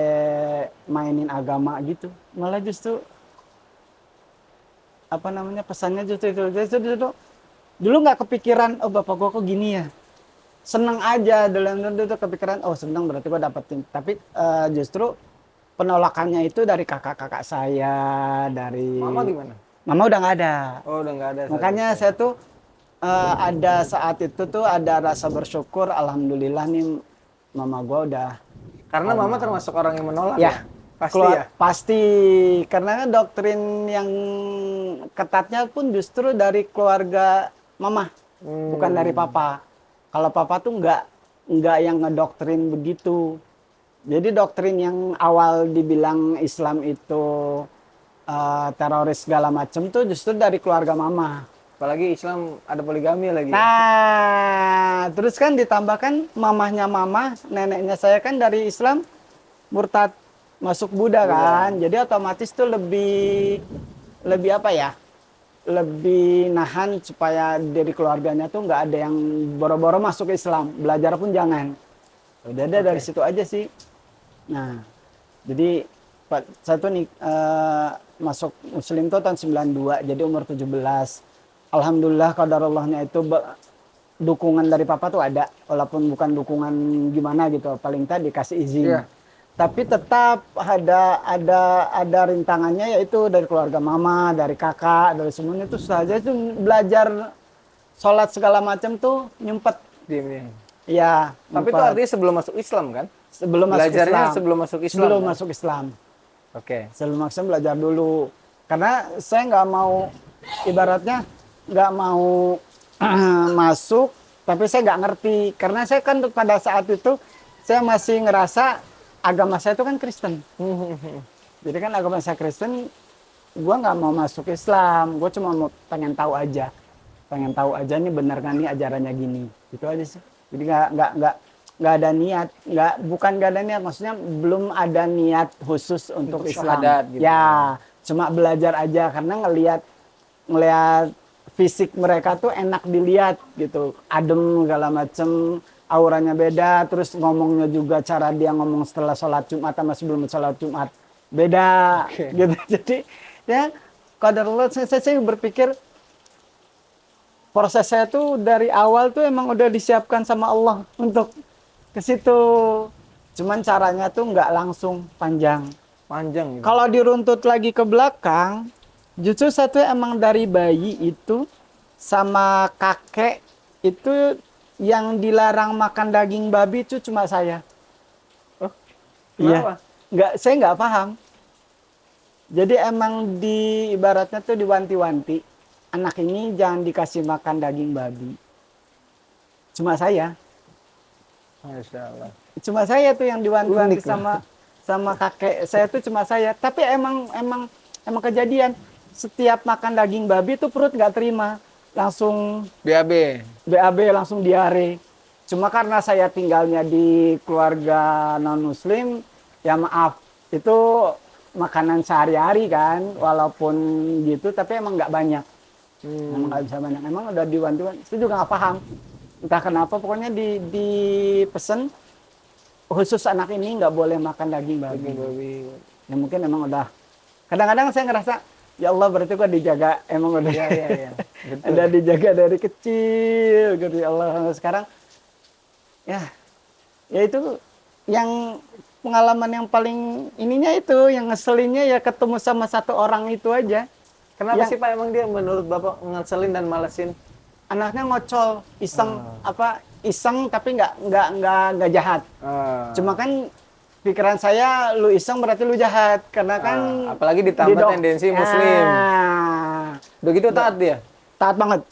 mainin agama gitu. Malah justru apa namanya pesannya justru itu. Dulu nggak kepikiran, oh bapak gua kok gini ya. Seneng aja dalam itu kepikiran, oh seneng berarti gua dapetin. Tapi justru penolakannya itu dari kakak-kakak saya, dari Mama gimana? mama udah nggak ada. Oh, udah nggak ada. Makanya saya tuh ada saat itu tuh ada rasa bersyukur, alhamdulillah nih mama gua udah. Karena mama termasuk orang yang menolak Ya, ya? Pasti ya? pasti karena doktrin yang ketatnya pun justru dari keluarga mama, bukan dari papa. Kalau papa tuh nggak yang ngedoktrin begitu. Jadi doktrin yang awal dibilang Islam itu teroris segala macam tuh justru dari keluarga mama. Apalagi Islam ada poligami lagi. Nah, terus kan ditambahkan mamahnya mama, neneknya saya kan dari Islam murtad masuk Buddha kan. Jadi otomatis tuh lebih apa ya? Lebih nahan supaya dari keluarganya tuh nggak ada yang boro-boro masuk Islam. Belajar pun jangan. Udah ada dari situ aja sih. Nah, jadi saya tuh nih masuk Muslim tuh tahun 92, jadi umur 17. Alhamdulillah qadarallahnya itu dukungan dari papa tuh ada, walaupun bukan dukungan gimana gitu, paling tadi dikasih izin. Yeah. Tapi tetap ada rintangannya, yaitu dari keluarga mama, dari kakak, dari semuanya. Itu saja itu belajar sholat segala macam tuh nyumpet. Iya. Tapi itu artinya sebelum masuk Islam kan? Sebelum masuk Islam. Sebelum masuk Islam. Sebelum kan? masuk Islam. Oke. Sebelum masuk Islam belajar dulu. Karena saya nggak mau, ibaratnya nggak mau masuk, tapi saya nggak ngerti. Karena saya kan pada saat itu saya masih ngerasa agama saya itu kan Kristen. Jadi kan agama saya Kristen, gue nggak mau masuk Islam. Gue cuma mau pengen tahu aja nih benar kan nih ajarannya gini. Gitu aja sih. Jadi nggak ada niat, bukan nggak ada niat, maksudnya belum ada niat khusus untuk Islam. Gitu. Ya, cuma belajar aja karena ngelihat fisik mereka tuh enak dilihat gitu, adem segala macem, auranya beda, terus ngomongnya juga cara dia ngomong setelah sholat Jumat sama sebelum sholat Jumat beda, gitu. Jadi ya qadarullah, saya berpikir proses saya tuh dari awal tuh emang udah disiapkan sama Allah untuk ke situ, cuman caranya tuh nggak langsung panjang. Gitu. Kalau diruntut lagi ke belakang, justru satu emang dari bayi itu sama kakek itu yang dilarang makan daging babi itu cuma saya. Oh, kenapa? Iya, saya nggak paham. Jadi emang ibaratnya tuh diwanti-wanti, anak ini jangan dikasih makan daging babi. Cuma saya. Masya Allah. Cuma saya tuh yang diwanti-wanti sama kakek saya tuh cuma saya. Tapi emang kejadian setiap makan daging babi tuh perut nggak terima, langsung BAB langsung diare. Cuma karena saya tinggalnya di keluarga non Muslim, ya maaf itu makanan sehari-hari kan, walaupun gitu tapi emang nggak banyak. Emang nggak bisa banyak. Emang udah diwanti-wanti. Saya juga nggak paham. Entah kenapa pokoknya dipesen khusus anak ini nggak boleh makan daging babi. Ya mungkin emang udah. Kadang-kadang saya ngerasa ya Allah berarti gua dijaga, emang udah. Ya. Udah dijaga dari kecil gitu ya Allah. Sekarang ya itu yang pengalaman yang paling ininya itu, yang ngeselinnya ya ketemu sama satu orang itu aja. Kenapa sih Pak emang dia menurut Bapak ngeselin dan malesin? Anaknya ngocol, iseng tapi nggak jahat. Cuma kan pikiran saya, lu iseng berarti lu jahat, karena kan apalagi ditambah tendensi Muslim. Begitu taat dia? Taat banget.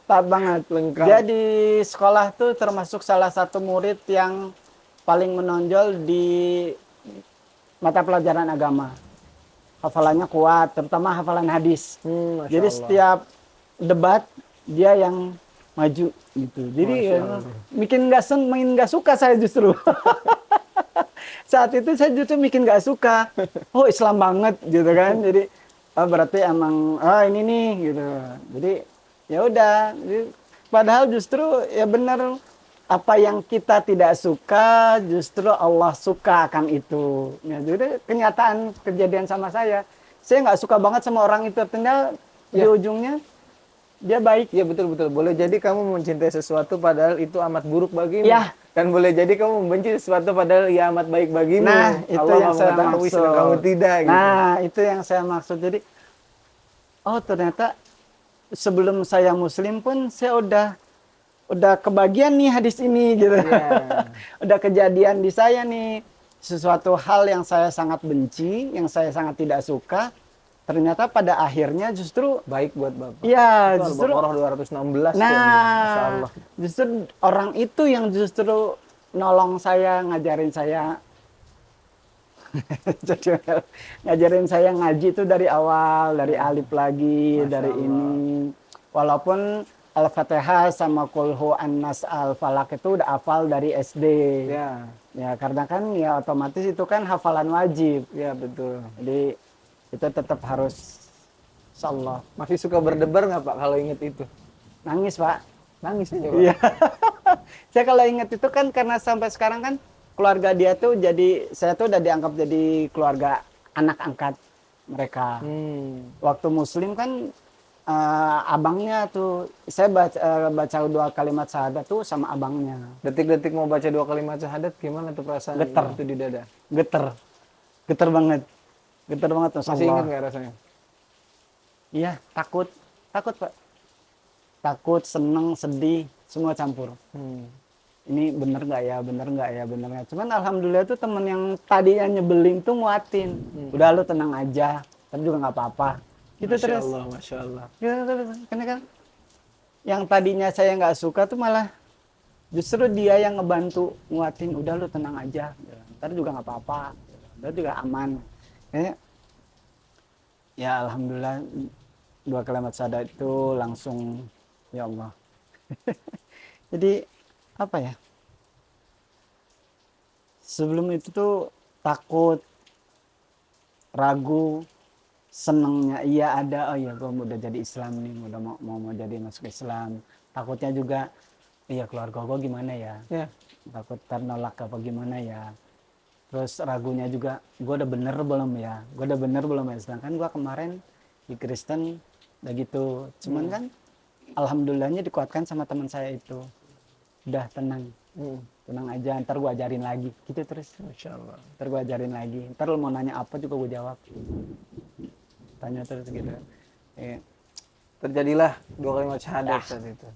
Taat banget. Lengkap. Dia di sekolah tuh termasuk salah satu murid yang paling menonjol di mata pelajaran agama. Hafalannya kuat, terutama hafalan hadis. Jadi setiap debat dia yang maju gitu. Jadi makin nggak suka saya justru. Saat itu saya justru bikin nggak suka. Oh Islam banget gitu kan. Jadi oh, berarti emang ini nih gitu. Jadi ya udah. Padahal justru ya benar apa yang kita tidak suka justru Allah suka akan itu. Ya, jadi kenyataan kejadian sama saya. Saya nggak suka banget sama orang itu. Ternyata di ujungnya dia baik. Iya betul betul. Boleh jadi kamu mencintai sesuatu padahal itu amat buruk bagimu. Ya. Dan boleh jadi kamu membenci sesuatu padahal ia amat baik bagimu. Nah, itu Allah yang saya mengetahui maksud. sedang kamu tidak. Gitu. Nah, itu yang saya maksud. Jadi, oh ternyata sebelum saya Muslim pun saya udah kebagian nih hadis ini gitu. Yeah. Udah kejadian di saya nih sesuatu hal yang saya sangat benci, yang saya sangat tidak suka. Ternyata pada akhirnya justru baik buat Bapak. Iya, itu justru Al-Baqarah 216 nah, Masya Allah. Justru orang itu yang justru nolong saya, ngajarin saya. Jadi ngajarin saya ngaji itu dari awal, dari alif lagi, Masya dari Allah. ini. Walaupun Al-Fatihah sama Qul An-Nas Al-Falaq itu udah hafal dari SD. Ya. Ya, karena kan ya otomatis itu kan hafalan wajib. Ya betul. Jadi itu tetap harus insyaallah. Masih suka berdebar nggak Pak kalau inget itu? Nangis, Pak. Nangis aja Pak. Iya. Saya kalau inget itu kan karena sampai sekarang kan keluarga dia tuh jadi, saya tuh udah dianggap jadi keluarga anak angkat mereka. Waktu Muslim kan abangnya tuh, saya baca 2 kalimat syahadat tuh sama abangnya. Detik-detik mau baca 2 kalimat syahadat gimana tuh perasaan Getar. itu di dada? Getar banget. Getar banget. Masih ingat nggak rasanya? Iya, takut Pak. Takut, seneng, sedih, semua campur. Ini bener nggak ya, bener nggak. Cuman alhamdulillah tuh temen yang tadinya nyebelin tuh nguatin. Udah lu tenang aja, tapi juga nggak apa-apa. Gitu Masya terus. Allah, Masya Allah. Gitu terus. Karena kan yang tadinya saya nggak suka tuh malah justru dia yang ngebantu nguatin. Udah lu tenang aja, ntar juga nggak apa-apa, ntar juga aman. Ya alhamdulillah 2 kalimat syahadat itu langsung ya Allah. Jadi apa ya? Sebelum itu tuh takut, ragu, senengnya iya ada, oh iya gue udah jadi Islam nih, udah mau jadi masuk Islam. Takutnya juga, iya keluarga gue gimana ya? Takut ternolak apa gimana ya? Terus ragunya juga, gue udah bener belum ya? Sedangkan gue kemarin di Kristen udah gitu. Cuman kan alhamdulillahnya dikuatkan sama teman saya itu. Udah tenang. Tenang aja, ntar gue ajarin lagi. Gitu terus. Masya Allah. Ntar gue ajarin lagi. Ntar lo mau nanya apa juga gue jawab. Tanya terus gitu. Terjadilah 2 kalimat syahadat saat itu.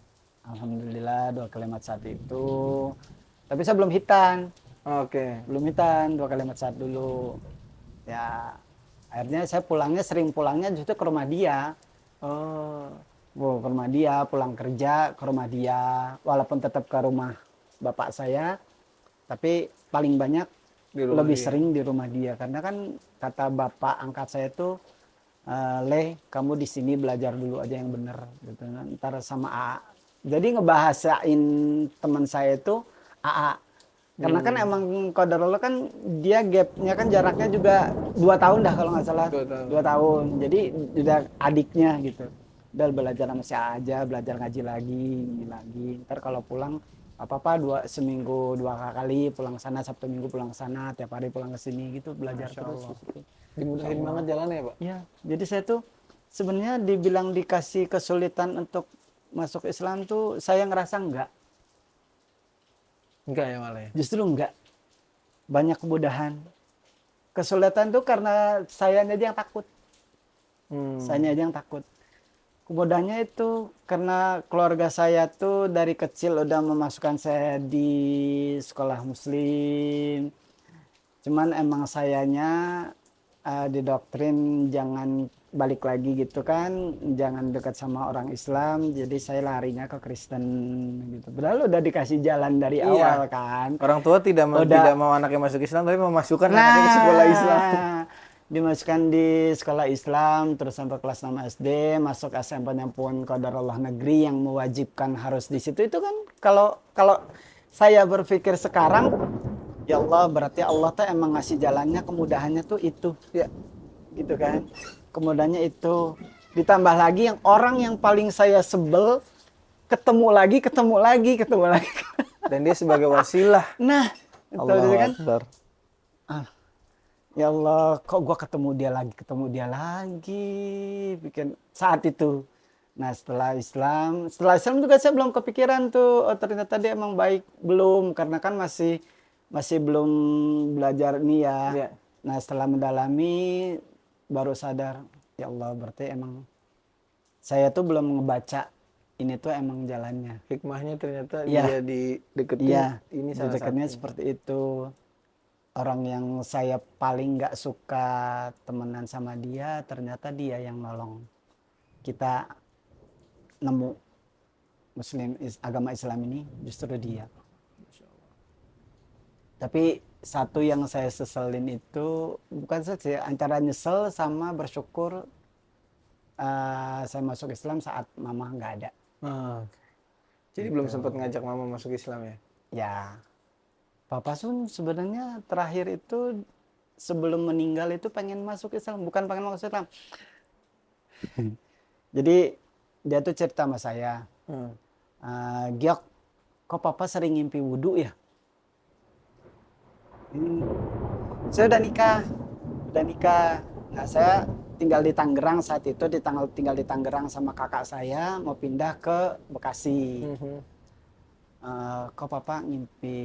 Alhamdulillah 2 kalimat saat itu. Tapi saya belum hitan. Oke. Belum hitan, 2 kalimat syahadat dulu. Ya, akhirnya saya sering pulangnya justru ke rumah dia. Ke rumah dia, pulang kerja ke rumah dia. Walaupun tetap ke rumah bapak saya, tapi paling banyak lebih sering di rumah dia. Karena kan kata bapak angkat saya tuh, Le, kamu di sini belajar dulu aja yang bener. Gitu. Ntar sama AA. Jadi ngebahasain teman saya itu AA. Karena kan emang qadarullah kan dia gapnya kan jaraknya juga 2 tahun dah kalau nggak salah. 2 tahun. Jadi udah adiknya gitu. Udah belajar sama si A aja, belajar ngaji lagi. Ntar kalau pulang apa-apa seminggu 2 kali pulang sana, Sabtu Minggu pulang sana, tiap hari pulang ke sini gitu belajar terus. Gitu. Dimudahin banget jalannya ya Pak? Iya. Jadi saya tuh sebenarnya dibilang dikasih kesulitan untuk masuk Islam tuh saya ngerasa enggak. Enggak ya malah ya? Justru enggak. Banyak kemudahan. Kesulitan tuh karena sayanya aja yang takut. Sayanya aja yang takut. Kemudahannya itu karena keluarga saya tuh dari kecil udah memasukkan saya di sekolah Muslim. Cuman emang sayanya didoktrin jangan balik lagi gitu kan, jangan dekat sama orang Islam, jadi saya larinya ke Kristen gitu. Padahal udah dikasih jalan dari awal kan. Orang tua tidak mau anaknya masuk Islam, tapi memasukkan anaknya ke sekolah Islam. Dimasukkan di sekolah Islam, terus sampai kelas 6 SD, masuk SMP-nya pun qadarullah negeri yang mewajibkan harus di situ. Itu kan kalau saya berpikir sekarang, Ya Allah, berarti Allah tuh emang ngasih jalannya, kemudahannya tuh itu, Ya. gitu kan. Kemudahannya itu. Ditambah lagi yang orang yang paling saya sebel, ketemu lagi, ketemu lagi, ketemu lagi. Dan dia sebagai wasilah. Nah, itu Allahu kan. Akbar. Ah, ya Allah, kok gua ketemu dia lagi, bikin saat itu. Nah, setelah Islam juga saya belum kepikiran tuh, oh, ternyata dia emang baik, belum, karena kan masih masih belum belajar nih ya. Ya. Nah, setelah mendalami baru sadar, ya Allah, berarti emang saya tuh belum ngebaca ini tuh emang jalannya. Hikmahnya ternyata Iya. dia dideketin. Iya, Ini di salah dekatnya satu. seperti itu. Orang yang saya paling nggak suka temenan sama dia, ternyata dia yang nolong kita nemu agama Islam ini, justru dia. Tapi satu yang saya seselin itu bukan saja antara nyesel sama bersyukur, saya masuk Islam saat mama nggak ada. Jadi belum sempat ngajak mama masuk Islam ya? Ya, Papa Sun sebenarnya terakhir itu sebelum meninggal itu pengen masuk Islam, bukan pengen masuk Islam. Jadi dia tuh cerita sama saya, Giok, kok Papa sering ngimpi wudhu ya? Saya udah nikah. Nah, saya tinggal di Tangerang saat itu, tinggal di Tangerang sama kakak saya, mau pindah ke Bekasi. Kok Papa ngimpi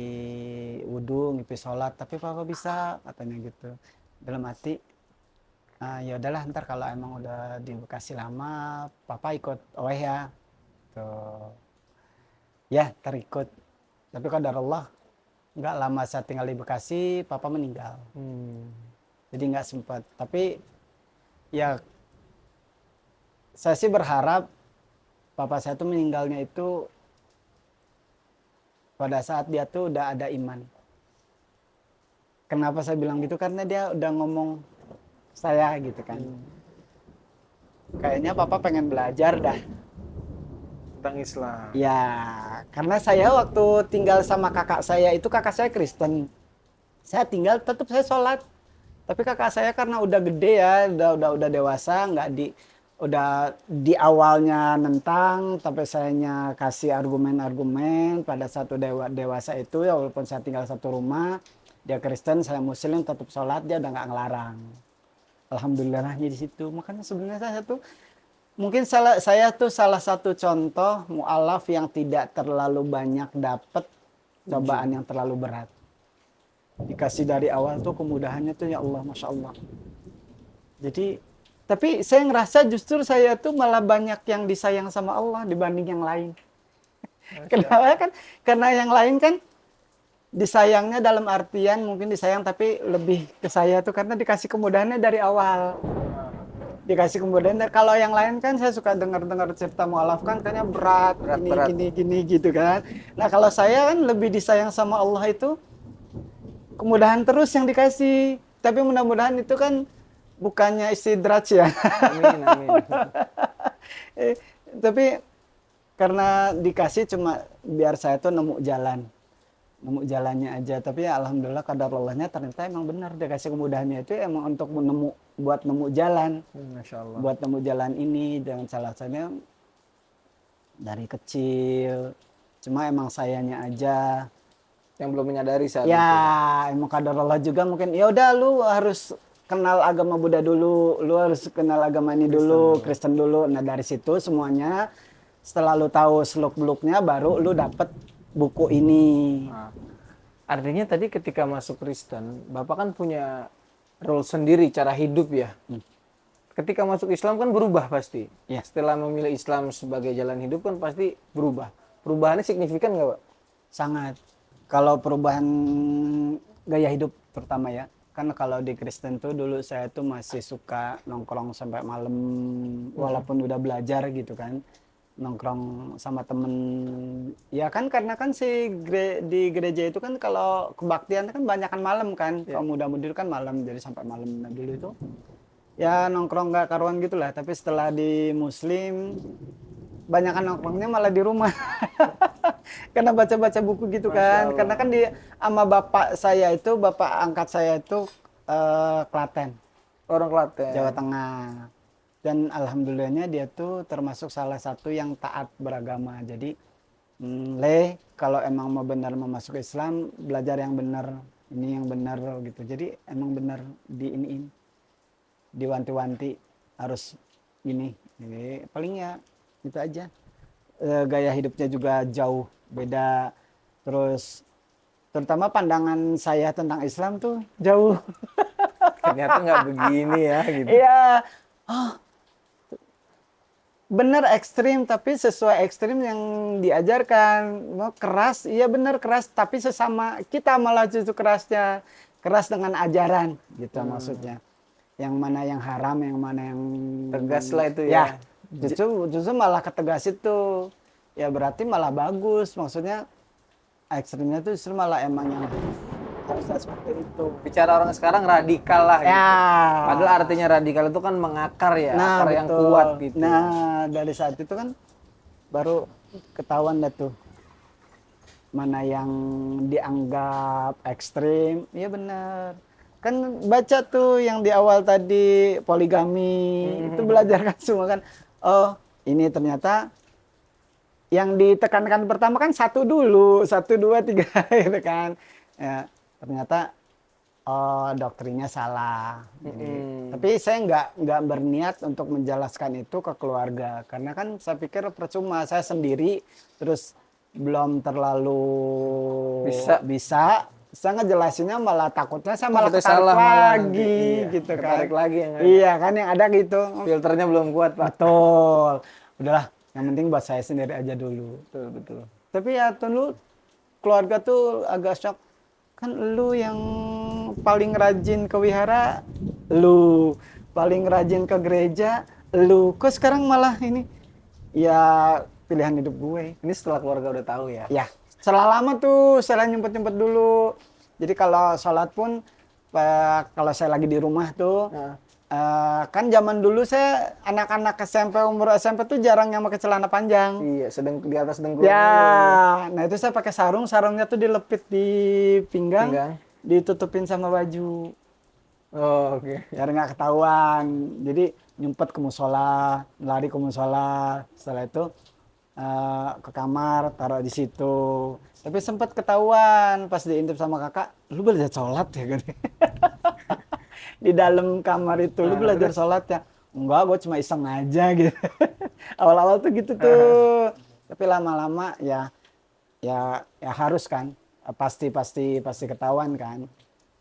wudhu, ngimpi sholat, tapi Papa bisa, katanya gitu. Dalam hati, ya udahlah, ntar kalau emang udah di Bekasi lama, Papa ikut OE ya. Tuh. Ya, terikut. Tapi qadarullah, nggak lama saya tinggal di Bekasi, Papa meninggal. Jadi nggak sempat. Tapi ya saya sih berharap Papa saya tuh meninggalnya itu pada saat dia tuh udah ada iman. Kenapa saya bilang gitu? Karena dia udah ngomong saya gitu kan. Kayaknya Papa pengen belajar dah Tentang Islam. ya, karena saya waktu tinggal sama kakak saya itu, kakak saya Kristen. Saya tinggal tetap saya sholat. Tapi kakak saya karena udah gede ya, udah dewasa, udah di awalnya nentang, tapi sayanya kasih argumen-argumen pada satu dewasa itu ya, walaupun saya tinggal satu rumah, dia Kristen, saya Muslim, tetap sholat, dia udah nggak ngelarang. Alhamdulillahnya di situ. Makanya sebenarnya saya tuh mungkin saya tuh salah satu contoh mu'alaf yang tidak terlalu banyak dapat cobaan yang terlalu berat. Dikasih dari awal tuh kemudahannya tuh ya Allah, Masya Allah. Jadi, tapi saya ngerasa justru saya tuh malah banyak yang disayang sama Allah dibanding yang lain. Kenapa kan? Karena yang lain kan disayangnya dalam artian mungkin disayang, tapi lebih ke saya tuh karena dikasih kemudahannya dari awal. Dikasih kemudahan. Kalau yang lain kan saya suka dengar cerita mu'alaf kan kayaknya berat, gini gitu kan. Nah, kalau saya kan lebih disayang sama Allah itu kemudahan terus yang dikasih. Tapi mudah-mudahan itu kan bukannya istidraj ya. Amin, amin. Tapi karena dikasih cuma biar saya tuh nemu jalannya aja. Tapi ya alhamdulillah qadarallahnya ternyata emang benar, dikasih kemudahannya itu emang untuk buat nemu jalan. Masya Allah. Buat nemu jalan ini, dengan salah satunya dari kecil. Cuma emang sayanya aja Yang belum menyadari saat ya itu. emang qadarullah juga mungkin. Ya udah, lu harus kenal agama Buddha dulu, lu harus kenal agama ini dulu, Kristen dulu. Nah, dari situ semuanya setelah lu tahu seluk-beluknya baru lu dapet buku ini. Artinya tadi ketika masuk Kristen, Bapak kan punya role sendiri, cara hidup ya. Ketika masuk Islam kan berubah pasti. Ya. Setelah memilih Islam sebagai jalan hidup kan pasti berubah. Perubahannya signifikan nggak, Pak? Sangat. Kalau perubahan gaya hidup terutama ya. Kan kalau di Kristen tuh dulu saya tuh masih suka nongkrong sampai malam, walaupun udah belajar gitu kan. Nongkrong sama temen. Ya kan karena kan di gereja itu kan kalau kebaktian kan banyakan malam kan. Kalau muda-mudi kan malam, jadi sampai malam. Nah, dulu itu ya nongkrong nggak karuan gitu lah. Tapi setelah di Muslim banyakan nongkrongnya malah di rumah. Karena baca-baca buku gitu kan. Karena kan di sama bapak saya itu, bapak angkat saya itu Klaten, Orang Klaten. Jawa Tengah. Dan alhamdulillahnya dia tuh termasuk salah satu yang taat beragama. Jadi kalau emang mau benar mau masuk Islam, belajar yang benar, ini yang benar gitu. Jadi emang benar diiniin, diwanti-wanti harus ini. Jadi paling ya itu aja. Gaya hidupnya juga jauh beda. Terus terutama pandangan saya tentang Islam tuh jauh. Ternyata nggak begini ya gitu. Iya, bener ekstrim tapi sesuai ekstrim yang diajarkan. Mau keras, iya bener keras, tapi sesama kita malah justru kerasnya keras dengan ajaran gitu maksudnya. Yang mana yang haram, yang mana yang Tegas lah itu ya. ya. Justru malah ketegas itu. Ya berarti malah bagus, maksudnya ekstrimnya tuh justru malah emang yang harusnya seperti itu. Bicara orang sekarang radikal lah gitu. Ya. Padahal artinya radikal itu kan mengakar ya, Nah, akar yang betul. kuat gitu. Nah, dari saat itu kan baru ketahuan dah tuh mana yang dianggap ekstrim. Iya benar. Kan baca tuh yang di awal tadi poligami, itu belajar kan semua kan. Oh, ini ternyata yang ditekankan pertama kan 1 dulu, 1, 2, 3 gitu kan. Ya, ternyata doktrinnya salah. Tapi saya nggak berniat untuk menjelaskan itu ke keluarga karena kan saya pikir percuma, saya sendiri terus belum terlalu bisa saya ngejelasinnya malah takutnya saya malah ketarik salah lagi iya. gitu kan. Ketarik lagi yang ada. Iya kan yang ada gitu. Filternya belum kuat, Pak. Betul. Udahlah, yang penting buat saya sendiri aja dulu. Betul, betul. Tapi ya dulu keluarga tuh agak shock. Kan lu yang paling rajin ke wihara, lu paling rajin ke gereja, lu kok sekarang malah ini? Ya pilihan hidup gue. Ini setelah keluarga udah tahu ya. Ya, setelah lama tuh, setelah nyempet-nyempet dulu. Jadi kalau sholat pun, kalau saya lagi di rumah tuh, kan zaman dulu saya anak-anak SMP, umur SMP tuh jarang yang pakai celana panjang. Iya, sedang di atas dengkul. Ya, nah itu saya pakai sarung, sarungnya tuh dilepit di pinggang, ditutupin sama baju. Oh, oke. Biar nggak ketahuan. Jadi nyumpet ke musola, lari ke musola. Setelah itu ke kamar, taruh di situ. Tapi sempat ketahuan pas diintip sama kakak, lu belajar sholat ya kan? Di dalam kamar itu, lu belajar sholat ya? Enggak, gue cuma iseng aja gitu. Awal-awal tuh gitu tuh. Tapi lama-lama ya harus kan. Pasti ketahuan kan.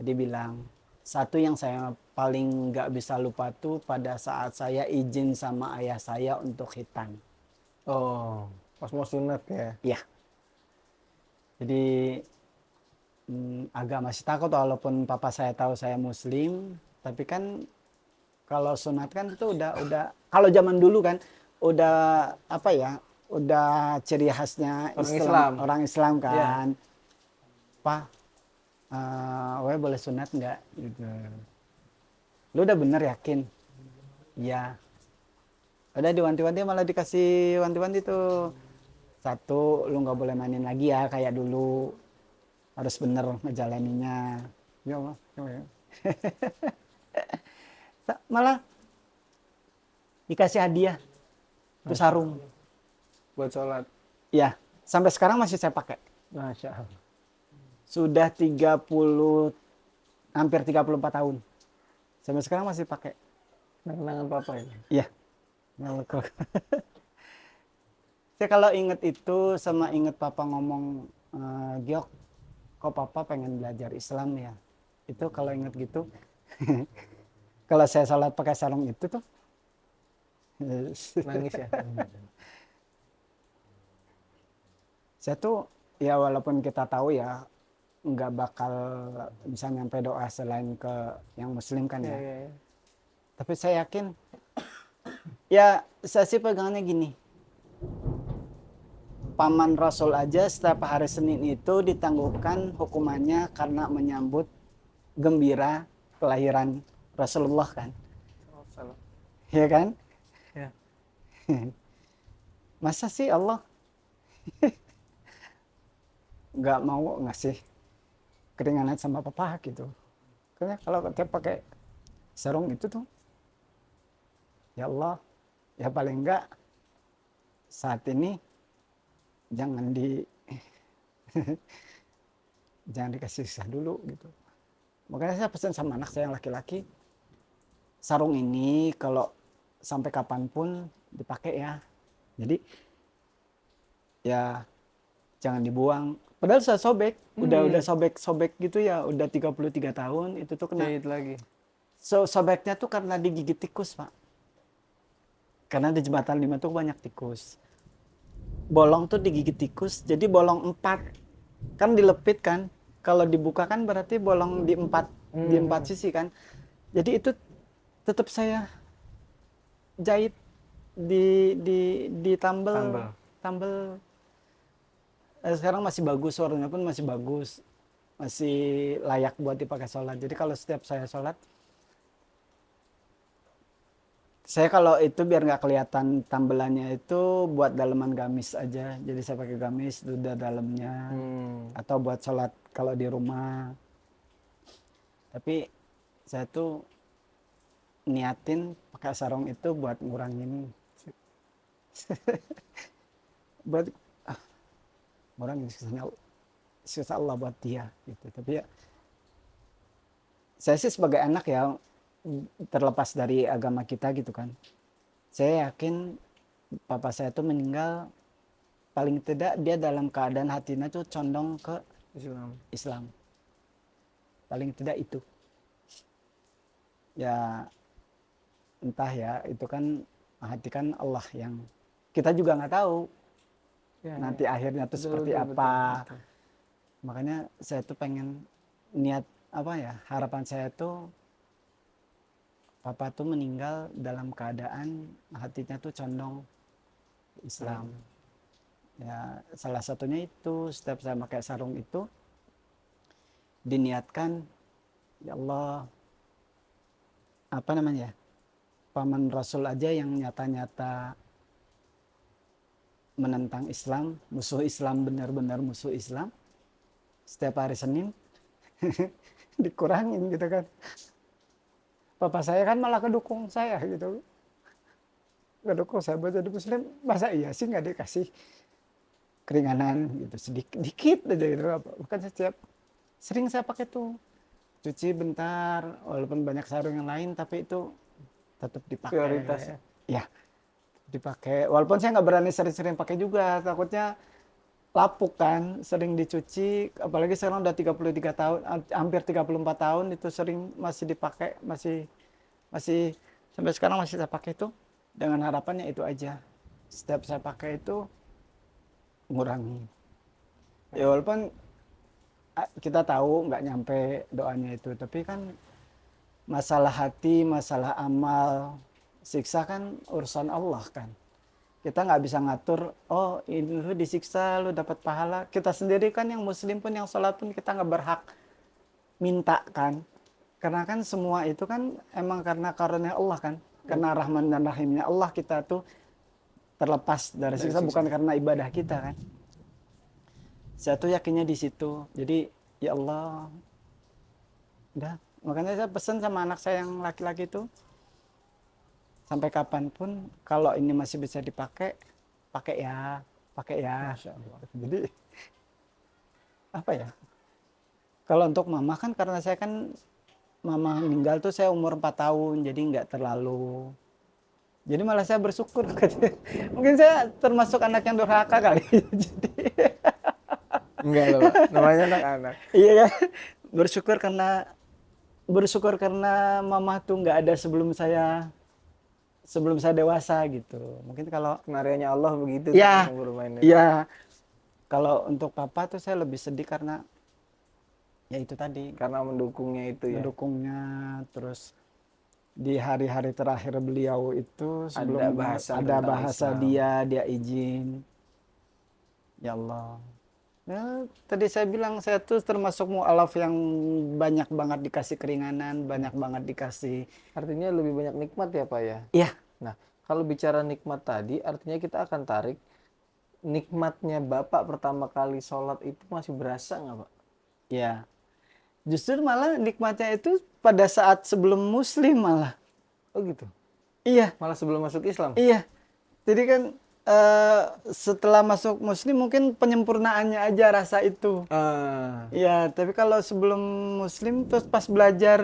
Jadi bilang, satu yang saya paling nggak bisa lupa tuh pada saat saya izin sama ayah saya untuk khitan. Oh, pas mau sunat ya? Iya. Jadi agak masih takut walaupun papa saya tahu saya muslim, tapi kan kalau sunat kan itu udah kalau zaman dulu kan udah apa ya? Udah ciri khasnya orang Islam kan. Yeah. Pak, boleh sunat nggak? Gitu. Lu udah bener yakin? Iya. Udah diwanti-wanti malah dikasih wanti-wanti tuh. 1, lu nggak boleh mainin lagi ya kayak dulu. Harus bener ngejalaninya. Ya Allah. Malah dikasih hadiah. Itu sarung. Buat sholat? Ya, sampai sekarang masih saya pakai. Masya Allah. Sudah hampir 34 tahun. Sampai sekarang masih pakai. Kenangan papa ini? Iya. Saya kalau inget itu sama inget papa ngomong, Giok, kok papa pengen belajar Islam ya? Itu kalau inget gitu, kalau saya sholat pakai sarung itu tuh, nangis ya? Saya tuh, ya walaupun kita tahu ya, nggak bakal bisa nyampe doa selain ke yang muslim kan ya. Ya. Tapi saya yakin, ya saya sih pegangannya gini. Paman Rasul aja setiap hari Senin itu ditangguhkan hukumannya karena menyambut gembira kelahiran Rasulullah kan. Iya kan? Ya. Masa sih Allah nggak mau ngasih keringanan sama papa gitu. Karena kalau tiap pakai sarung itu tuh, ya Allah, ya paling enggak saat ini jangan jangan dikasih susah dulu gitu. Makanya saya pesan sama anak saya yang laki-laki, sarung ini kalau sampai kapanpun dipakai ya. Jadi ya jangan dibuang. Padahal saya sobek, udah sobek-sobek gitu ya, udah 33 tahun itu tuh kena. Jahit lagi. Sobeknya tuh karena digigit tikus, Pak. Karena di jembatan 5 tuh banyak tikus. Bolong tuh digigit tikus, jadi bolong 4. Kan dilepit kan. Kalau dibuka kan berarti bolong di 4 sisi kan. Jadi itu tetap saya jahit di tambel. Sekarang masih bagus, warnanya pun masih bagus, masih layak buat dipakai sholat. Jadi kalau setiap saya sholat, saya kalau itu biar nggak kelihatan tambelannya itu buat daleman gamis aja. Jadi saya pakai gamis udah dalamnya, atau buat sholat kalau di rumah. Tapi saya tuh niatin pakai sarung itu buat ngurangin buat ngurangin susah Allah buat dia gitu. Tapi ya saya sih sebagai anak ya, terlepas dari agama kita gitu kan, saya yakin papa saya tuh meninggal paling tidak dia dalam keadaan hatinya tuh condong ke Islam. Paling tidak itu ya, entah ya, itu kan hati kan Allah yang kita juga nggak tahu ya, nanti akhirnya tuh seperti apa. Betul. Makanya saya tuh pengen niat apa ya, harapan saya tuh papa tuh meninggal dalam keadaan hatinya tuh condong Islam. Ya salah satunya itu setiap saya pakai sarung itu diniatkan, ya Allah, apa namanya, paman Rasul aja yang nyata-nyata menentang Islam, musuh Islam, benar-benar musuh Islam, setiap hari Senin dikurangin gitu kan. Papa saya kan malah kedukung saya gitu, kedukung saya buat jadi muslim. Masa iya sih nggak dikasih keringanan gitu, sedikit aja gitu. Bukan setiap, sering saya pakai tuh cuci bentar, walaupun banyak sarung yang lain tapi itu tetap dipakai. Prioritasnya ya dipakai, walaupun saya nggak berani sering-sering pakai juga, takutnya lapuk kan, sering dicuci, apalagi sekarang udah 33 tahun, hampir 34 tahun itu sering masih dipakai, masih sampai sekarang masih saya pakai itu, dengan harapannya itu aja, setiap saya pakai itu ngurangi. Ya walaupun kita tahu nggak nyampe doanya itu, tapi kan masalah hati, masalah amal, siksa kan urusan Allah kan. Kita nggak bisa ngatur, oh ini lu disiksa, lu dapat pahala. Kita sendiri kan yang muslim pun, yang sholat pun kita nggak berhak minta kan. Karena kan semua itu kan emang karena karunia Allah kan. Karena Rahman dan Rahimnya Allah kita tuh terlepas dari siksa, bukan karena ibadah kita kan. Saya tuh yakinnya di situ. Jadi ya Allah, udah. Makanya saya pesan sama anak saya yang laki-laki itu, sampai kapanpun kalau ini masih bisa dipakai, pakai ya. Masya Allah. Jadi apa ya? Kalau untuk mama kan, karena saya kan mama meninggal tuh saya umur 4 tahun, jadi nggak terlalu. Jadi malah saya bersyukur. Mungkin saya termasuk anak yang durhaka kali. Jadi enggak loh, Pak. Namanya anak-anak. Iya ya, bersyukur karena mama tuh nggak ada sebelum saya dewasa gitu. Mungkin kalau Kenarianya Allah begitu ya, bermainnya. ya. Kalau untuk papa tuh saya lebih sedih karena ya itu tadi. Karena mendukungnya itu ya. Mendukungnya, terus di hari-hari terakhir beliau itu sebelum ada bahasa dia izin. Ya Allah. Ya, tadi saya bilang saya tuh termasuk mu'alaf yang banyak banget dikasih keringanan, banyak banget dikasih. Artinya lebih banyak nikmat ya Pak ya? Iya. Nah, kalau bicara nikmat tadi, artinya kita akan tarik nikmatnya Bapak pertama kali sholat itu masih berasa nggak, Pak? Ya, justru malah nikmatnya itu pada saat sebelum Muslim malah. Oh gitu. Iya, Malah sebelum masuk Islam. iya. Jadi kan setelah masuk Muslim mungkin penyempurnaannya aja rasa itu. Ah, Iya, tapi kalau sebelum Muslim terus pas belajar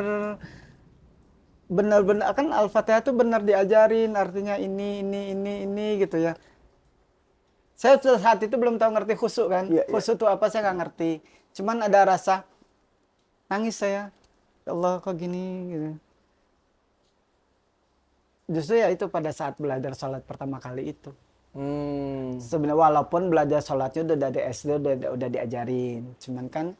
benar-benar kan Al-Fatihah tuh benar diajarin artinya ini gitu ya. Saya saat itu belum tahu ngerti khusyuk kan. iya, iya. Khusyuk itu apa saya nggak ngerti. Cuman ada rasa nangis saya. Ya Allah kok gini gitu. Justru ya itu pada saat belajar sholat pertama kali itu. Hmm. Sebenarnya walaupun belajar sholatnya udah dari SD udah diajarin. Cuman kan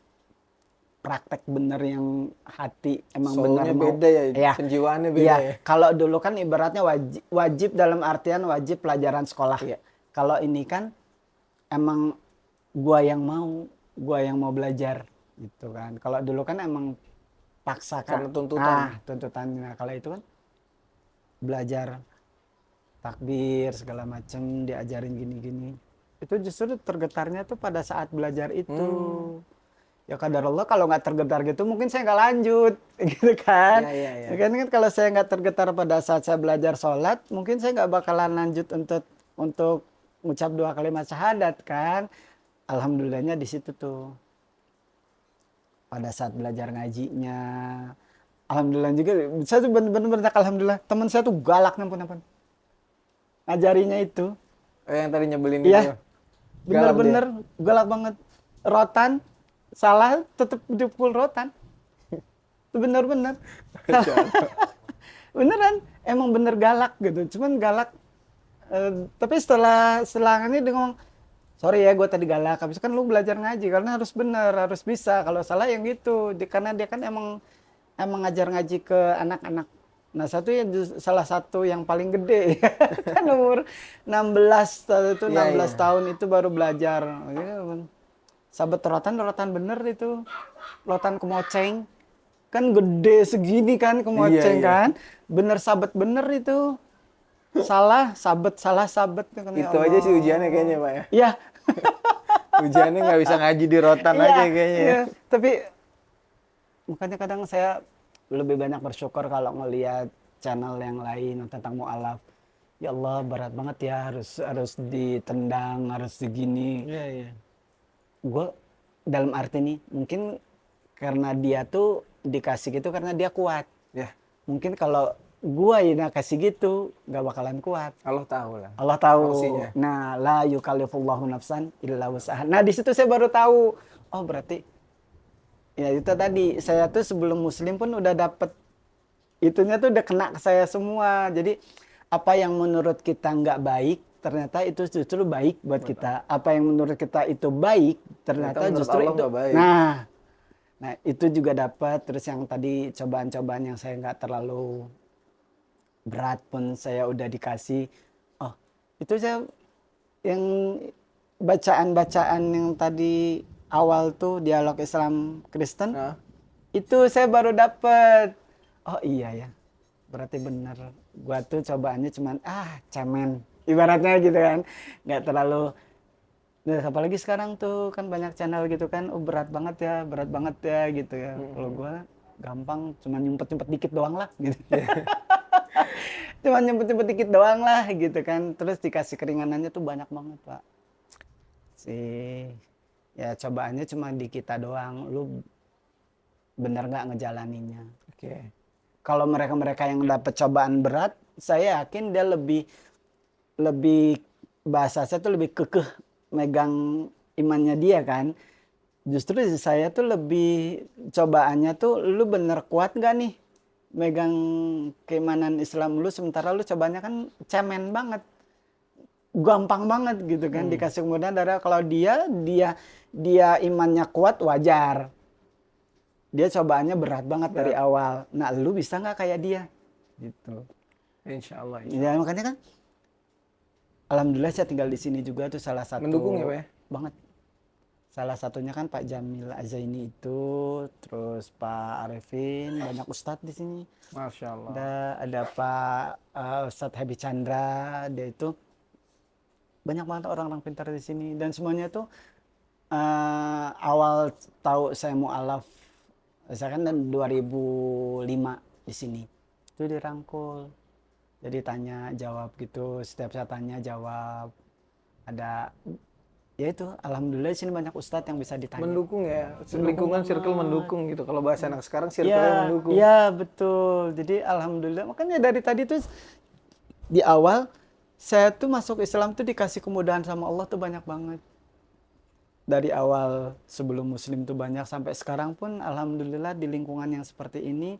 praktek bener yang hati emang bener Soulnya mau. beda ya, Ya, penjiwaannya beda iya. ya. Kalau dulu kan ibaratnya wajib dalam artian wajib pelajaran sekolah. Iya. Kalau ini kan emang gua yang mau belajar gitu kan. Kalau dulu kan emang paksa Karena kan. tuntutan. Tuntutannya. Kalau itu kan belajar takbir segala macem diajarin gini-gini. Itu justru tergetarnya tuh pada saat belajar itu. Ya kadarullah kalau nggak tergetar gitu mungkin saya nggak lanjut gitu kan. Iya, iya, iya. Kan kalau saya nggak tergetar pada saat saya belajar sholat mungkin saya nggak bakalan lanjut untuk ngucap 2 kalimat syahadat kan. Alhamdulillahnya di situ tuh pada saat belajar ngajinya. Alhamdulillah juga saya tuh bener-bener alhamdulillah teman saya tuh galak ampun ngajarinya itu. Yang tadi nyebelin itu. Iya, Galak dia. bener-bener galak banget. Rotan salah tetap dipukul rotan. Itu bener-bener. Masya Allah. Beneran emang bener galak gitu. Cuman galak tapi setelah ini dia ngomong sorry ya gue tadi galak. Habis itu kan lu belajar ngaji karena harus bener, harus bisa. Kalau salah yang gitu. Karena dia kan emang ngajar ngaji ke anak-anak. Nah, salah satu yang paling gede kan umur 16 itu Iya, 16 iya. tahun itu baru belajar. Sabet rotan bener itu. Rotan kemoceng. Kan gede segini kan Iya, kemoceng iya. kan. Bener sabet bener itu. Salah sabet kan ya Itu aja sih Allah. ujiannya kayaknya, Pak ya. Iya, Ujiannya nggak bisa ngaji di rotan iya, aja kayaknya ya. iya. Tapi makanya kadang saya lebih banyak bersyukur kalau ngelihat channel yang lain tentang mualaf. Ya Allah berat banget ya harus ditendang harus digini. Iya, iya. Gue dalam arti nih mungkin karena dia tuh dikasih gitu karena dia kuat. Ya, Mungkin kalau gua yang kasih gitu nggak bakalan kuat. Allah tahu lah. Allah tahu. Porsinya. Nah, la yukallifullahu nafsan illa wus'aha. Nah, di situ saya baru tahu. Oh, berarti ya itu tadi saya tuh sebelum muslim pun udah dapet itunya tuh udah kena ke saya semua. Jadi apa yang menurut kita nggak baik ternyata itu justru baik buat Betul. kita. Apa yang menurut kita itu baik Ternyata ternyata menurut justru Allah itu. nggak baik. Nah itu juga dapat. Terus yang tadi cobaan-cobaan yang saya nggak terlalu berat pun saya udah dikasih. Oh itu saya yang bacaan-bacaan yang tadi awal tuh dialog Islam Kristen Nah, itu saya baru dapet. Oh iya ya, berarti bener. Gua tuh cobaannya cuman cemen, ibaratnya gitu kan, nggak terlalu. Nah, apalagi sekarang tuh kan banyak channel gitu kan, oh berat banget ya gitu ya. Kalau gua gampang, cuman nyumpet-nyumpet dikit doang lah gitu. Cuman nyumpet-nyumpet dikit doang lah gitu kan. Terus dikasih keringanannya tuh banyak banget pak. Ya cobaannya cuma di kita doang. Lu bener nggak ngejalaninnya? oke. Kalau mereka-mereka yang dapat cobaan berat, saya yakin dia lebih bahasa saya tuh lebih kekeh megang imannya dia kan. Justru saya tuh lebih cobaannya tuh lu bener kuat nggak nih megang keimanan Islam lu sementara lu cobanya kan cemen banget. Gampang banget gitu kan dikasih kemudahan darah kalau dia imannya kuat wajar. Dia cobaannya berat banget dari Berat. awal. Nah, lu bisa nggak kayak dia? Gitu. Insya Allah. Ya makanya kan, alhamdulillah saya tinggal di sini juga tuh salah satu. Mendukung ya, Pak ya? Banget. Salah satunya kan Pak Jamil Azaini itu, terus Pak Arifin, banyak ustadz di sini. Masya Allah. Ada Pak Ustadz Habi Chandra, dia itu banyak banget orang-orang pintar di sini dan semuanya tuh awal tahu saya mualaf saya kan 2005 di sini itu dirangkul jadi tanya jawab gitu setiap saya tanya jawab ada ya itu alhamdulillah di sini banyak ustadz yang bisa ditanya Mendukung ya, Mendukung lingkungan circle banget. mendukung gitu. Kalau bahasa anak sekarang circle ya mendukung. ya betul jadi alhamdulillah makanya dari tadi tuh di awal saya tuh masuk Islam tuh dikasih kemudahan sama Allah tuh banyak banget dari awal sebelum muslim tuh banyak sampai sekarang pun alhamdulillah di lingkungan yang seperti ini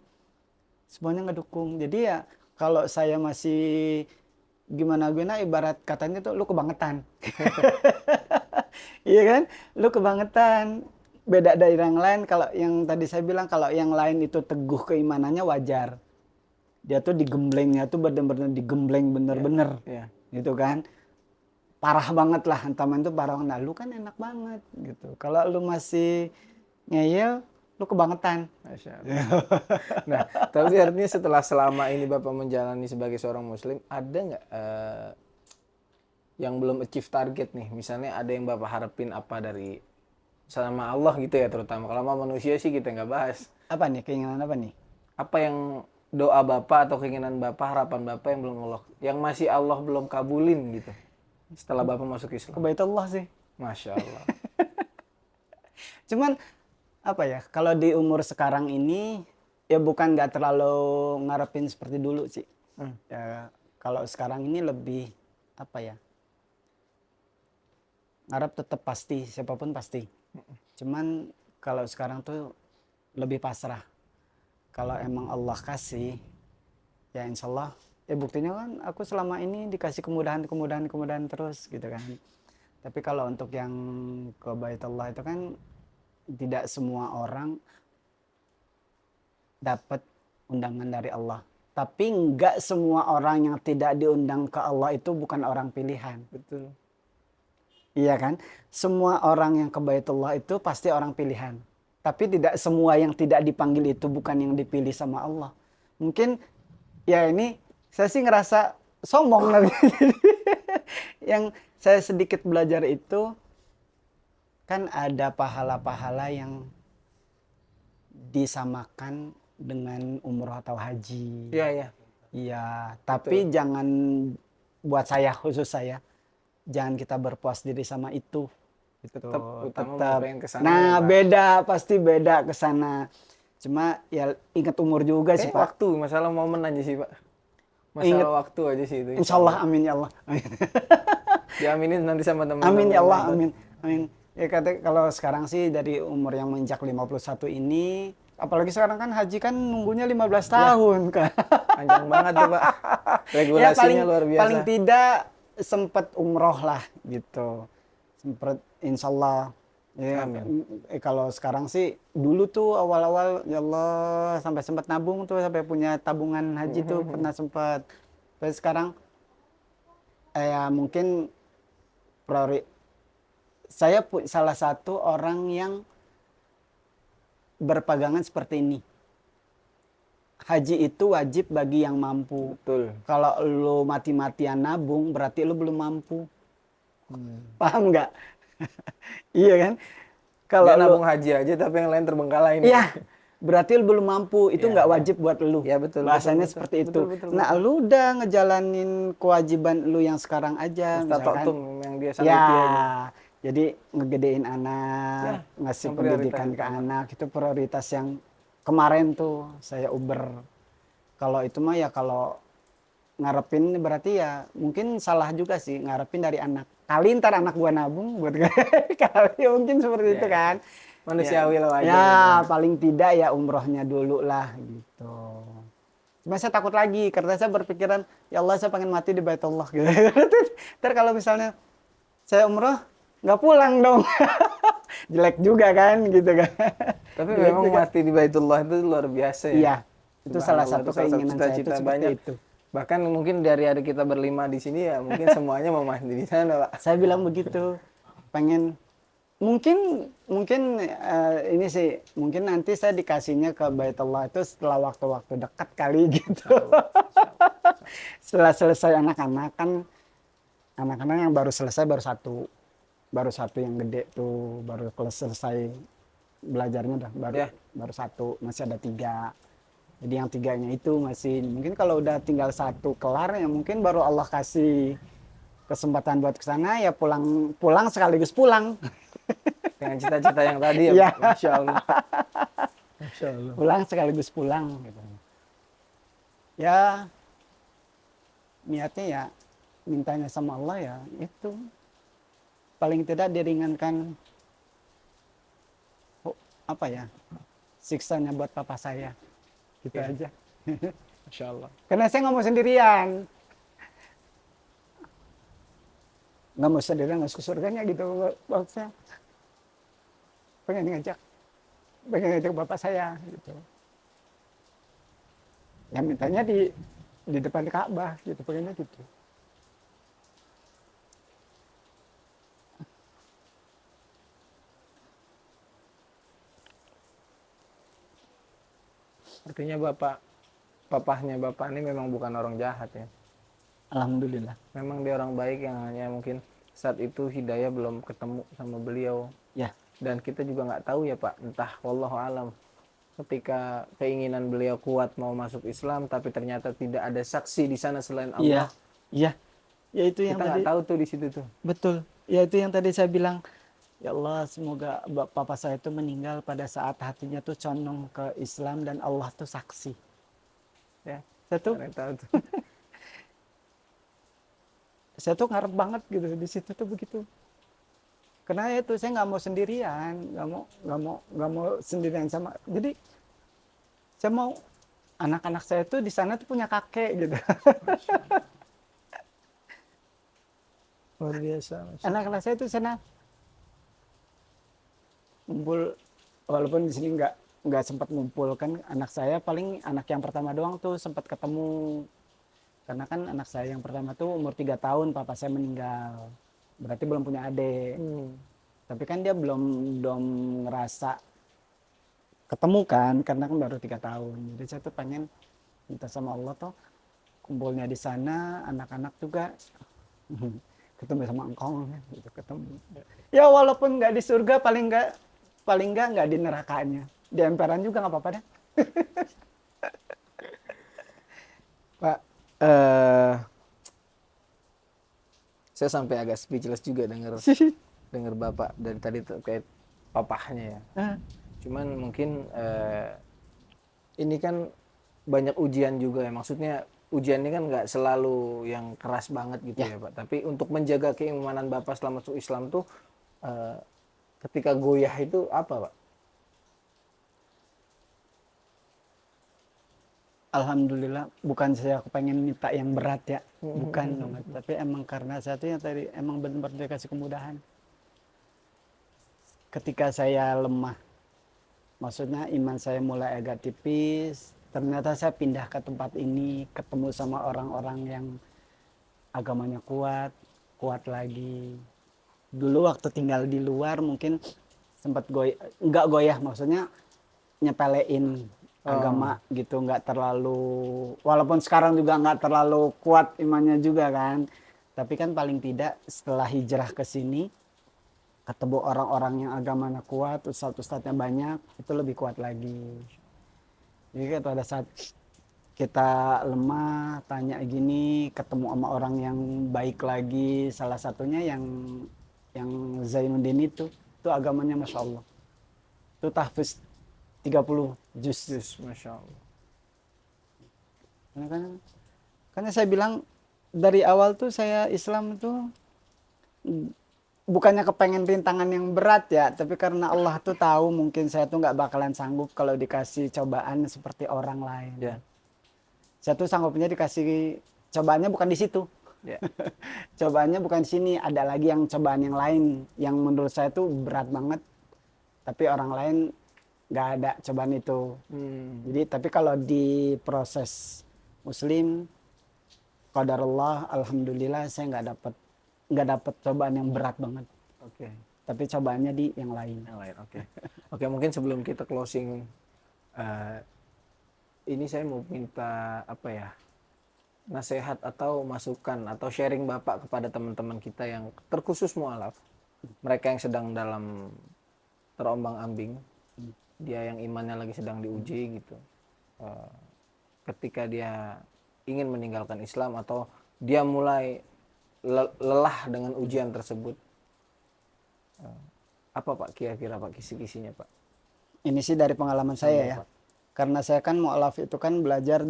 semuanya ngedukung jadi ya kalau saya masih gimana ibarat katanya tuh lu kebangetan iya kan lu kebangetan beda dari yang lain kalau yang tadi saya bilang kalau yang lain itu teguh keimanannya wajar dia tuh digemblengnya tuh bener-bener digembleng bener-bener Iya. gitu kan parah banget lah hantaman itu parah banget nah lu kan enak banget gitu kalau lu masih ngeyel lu kebangetan Masya Allah. Nah, tapi artinya setelah selama ini Bapak menjalani sebagai seorang Muslim, ada nggak yang belum achieve target nih? Misalnya ada yang Bapak harapin apa dari sama Allah gitu ya terutama. Kalau sama manusia sih kita nggak bahas. apa nih keinginan apa nih Apa yang doa Bapak atau keinginan Bapak, harapan Bapak yang belum Allah, yang masih Allah belum kabulin gitu setelah Bapak masuk ke Islam? Baitullah sih Masya Allah. cuman apa ya kalau di umur sekarang ini ya bukan nggak terlalu ngarepin seperti dulu sih ya kalau sekarang ini lebih apa ya ngarep tetap pasti siapapun pasti cuman kalau sekarang tuh lebih pasrah kalau emang Allah kasih ya insya Allah ya buktinya kan aku selama ini dikasih kemudahan terus gitu kan tapi kalau untuk yang ke Baitullah itu kan tidak semua orang dapat undangan dari Allah tapi enggak semua orang yang tidak diundang ke Allah itu bukan orang pilihan Betul. iya kan semua orang yang ke Baitullah itu pasti orang pilihan tapi tidak semua yang tidak dipanggil itu bukan yang dipilih sama Allah mungkin ya ini saya sih ngerasa sombong tapi yang saya sedikit belajar itu kan ada pahala-pahala yang disamakan dengan umroh atau haji. Iya, iya. Iya, tapi jangan buat saya khusus saya jangan kita berpuas diri sama itu. Gitu. Tetap utama Tetap. pengen kesana. Nah, ya, Pak. beda pasti beda ke sana. Cuma ya ingat umur juga sih, Pak. Waktu, masalah momen aja sih Pak. Masalah Ingat. waktu aja sih itu. Insya Allah, amin ya Allah. Amin. Diaminin nanti sama teman-teman. Amin ya Allah, amin. Amin. Ya kata kalau sekarang sih dari umur yang menginjak 51 ini, apalagi sekarang kan haji kan nunggunya 15 tahun kan. Panjang banget tuh Pak. Ya Regulasinya luar biasa. paling tidak sempat umroh lah gitu. Sempat insya Allah. Ya, kalau sekarang sih dulu tuh awal-awal ya Allah sampai sempat nabung tuh sampai punya tabungan haji tuh pernah sempat. Tapi sekarang ya mungkin saya salah satu orang yang berpegangan seperti ini. Haji itu wajib bagi yang mampu. Betul. Kalau lu mati-matian nabung berarti lu belum mampu. Paham nggak? Iya kan? Kalau Dia nabung haji aja tapi yang lain terbengkalai ini. iya, berarti lu belum mampu. Itu nggak wajib buat lu. Ya, betul, Bahasanya betul, seperti betul, itu. betul, Nah, lu udah ngejalanin kewajiban lu yang sekarang aja. Misalkan yang dia sanggupi Ya, aja. jadi ngegedein anak, Ya, ngasih yang pendidikan prioritas ke anak itu prioritas yang kemarin tuh saya uber. Kalau itu mah ya kalau ngarepin berarti ya mungkin salah juga sih ngarepin dari anak. Kali ntar anak gua nabung buat kali mungkin seperti itu kan. Manusiawi lah aja. Ya, paling tidak ya umrohnya dulu lah gitu. Cuma saya takut lagi karena saya berpikiran ya Allah saya pengen mati di Baitullah gitu. Ntar kalau misalnya saya umroh nggak pulang dong. Jelek juga kan gitu kan. Tapi Jelek memang juga. mati di Baitullah itu luar biasa ya. Iya, itu salah Subhanallah, satu itu salah satu keinginan saya itu cita-cita seperti banyak. itu. Bahkan mungkin dari ada kita berlima di sini ya mungkin semuanya mau mati di sana Pak. Saya bilang begitu, pengen mungkin ini sih mungkin nanti saya dikasihnya ke Baitullah itu setelah waktu-waktu dekat kali gitu. Setelah selesai anak-anak kan Anak-anak yang baru selesai baru satu yang gede tuh baru selesai belajarnya dah Ya. baru satu, masih ada 3. Jadi yang 3-nya itu masih mungkin kalau udah tinggal 1 kelar ya mungkin baru Allah kasih kesempatan buat ke sana ya pulang sekaligus pulang. Dengan cita-cita yang tadi ya Iya. Pak. Masya Allah. Masya Allah. Pulang sekaligus pulang gitu. Ya niatnya ya mintanya sama Allah ya itu paling tidak diringankan apa ya siksanya buat papa saya gitu Iya. aja. Masya Allah. Karena saya nggak mau sendirian, nggak mau sendirian masuk surganya gitu maksudnya. Pengen ngajak bapak saya gitu. Ya mintanya di depan Ka'bah gitu, pengennya gitu. Artinya papahnya bapak ini memang bukan orang jahat ya. Alhamdulillah. Memang dia orang baik yang hanya mungkin saat itu hidayah belum ketemu sama beliau. Ya, Dan kita juga nggak tahu ya Pak, entah wallahu alam. Ketika keinginan beliau kuat mau masuk Islam, tapi ternyata tidak ada saksi di sana selain iya, Allah. iya. Ya itu yang Kita tadi. nggak tahu tuh di situ tuh. Betul. Ya itu yang tadi saya bilang. Ya Allah, semoga papa saya itu meninggal pada saat hatinya tuh condong ke Islam dan Allah tuh saksi. Ya, Saya tuh nggak tahu tuh. ngarep banget gitu di situ tuh begitu. Karena itu saya nggak mau sendirian, nggak mau sendirian sama. Jadi saya mau anak-anak saya tuh di sana tuh punya kakek gitu. Luar biasa. Anak-anak saya tuh sana ngumpul, walaupun di sini nggak sempat ngumpul kan anak saya paling anak yang pertama doang tuh sempat ketemu. Karena kan anak saya yang pertama tuh umur 3 tahun papa saya meninggal. Berarti belum punya adik. Tapi kan dia belum ngerasa ketemu kan karena kan baru 3 tahun. Jadi saya tuh pengen minta sama Allah tuh kumpulnya di sana, anak-anak juga ketemu sama engkau gitu, ketemu. Ya walaupun nggak di surga paling nggak di nerakanya. Di emperan juga nggak apa-apa deh. Pak, saya sampai agak speechless juga dengar Bapak dari tadi terkait papahnya ya. Cuman mungkin ini kan banyak ujian juga ya. Maksudnya ujian ini kan nggak selalu yang keras banget gitu ya Pak. Tapi untuk menjaga keimanan Bapak selama masuk Islam tuh ketika goyah itu apa Pak? Alhamdulillah, bukan saya pengen minta yang berat ya, bukan banget. Tapi emang karena saya tuh yang tadi emang benar-benar dikasih kemudahan. Ketika saya lemah, maksudnya iman saya mulai agak tipis, ternyata saya pindah ke tempat ini, ketemu sama orang-orang yang agamanya kuat lagi. Dulu waktu tinggal di luar mungkin sempat nggak goyah, maksudnya nyepelein agama gitu, nggak terlalu, walaupun sekarang juga nggak terlalu kuat imannya juga kan, tapi kan paling tidak setelah hijrah ke sini ketemu orang-orang yang agamanya kuat, ustadz-ustadznya banyak, itu lebih kuat lagi. Jadi pada saat kita lemah tanya gini, ketemu sama orang yang baik lagi, salah satunya yang Zainuddin itu agamanya Masya Allah, itu tahfiz 30 juz. Masya Allah. Karena saya bilang dari awal tuh saya Islam tuh bukannya kepengen rintangan yang berat ya, tapi karena Allah tuh tahu mungkin saya tuh nggak bakalan sanggup kalau dikasih cobaan seperti orang lain. Ya. Saya tuh sanggupnya dikasih cobaannya bukan di situ. Ya. Cobaannya bukan di sini, ada lagi yang cobaan yang lain yang menurut saya tuh berat banget. Tapi orang lain nggak ada cobaan itu. Jadi tapi kalau di proses Muslim, qadarullah, alhamdulillah saya nggak dapat cobaan yang berat banget. Oke. Tapi cobaannya di yang lain. Yang lain, oke. Oke, mungkin sebelum kita closing, ini saya mau minta apa ya? nasihat atau masukan atau sharing Bapak kepada teman-teman kita yang terkhusus mualaf, mereka yang sedang dalam terombang-ambing, dia yang imannya lagi sedang diuji gitu. Eh, Ketika dia ingin meninggalkan Islam atau dia mulai lelah dengan ujian tersebut, apa Pak kira-kira Pak kisi-kisinya Pak? Ini sih dari pengalaman Sama saya ya. Bapak. Karena saya kan mualaf itu kan belajar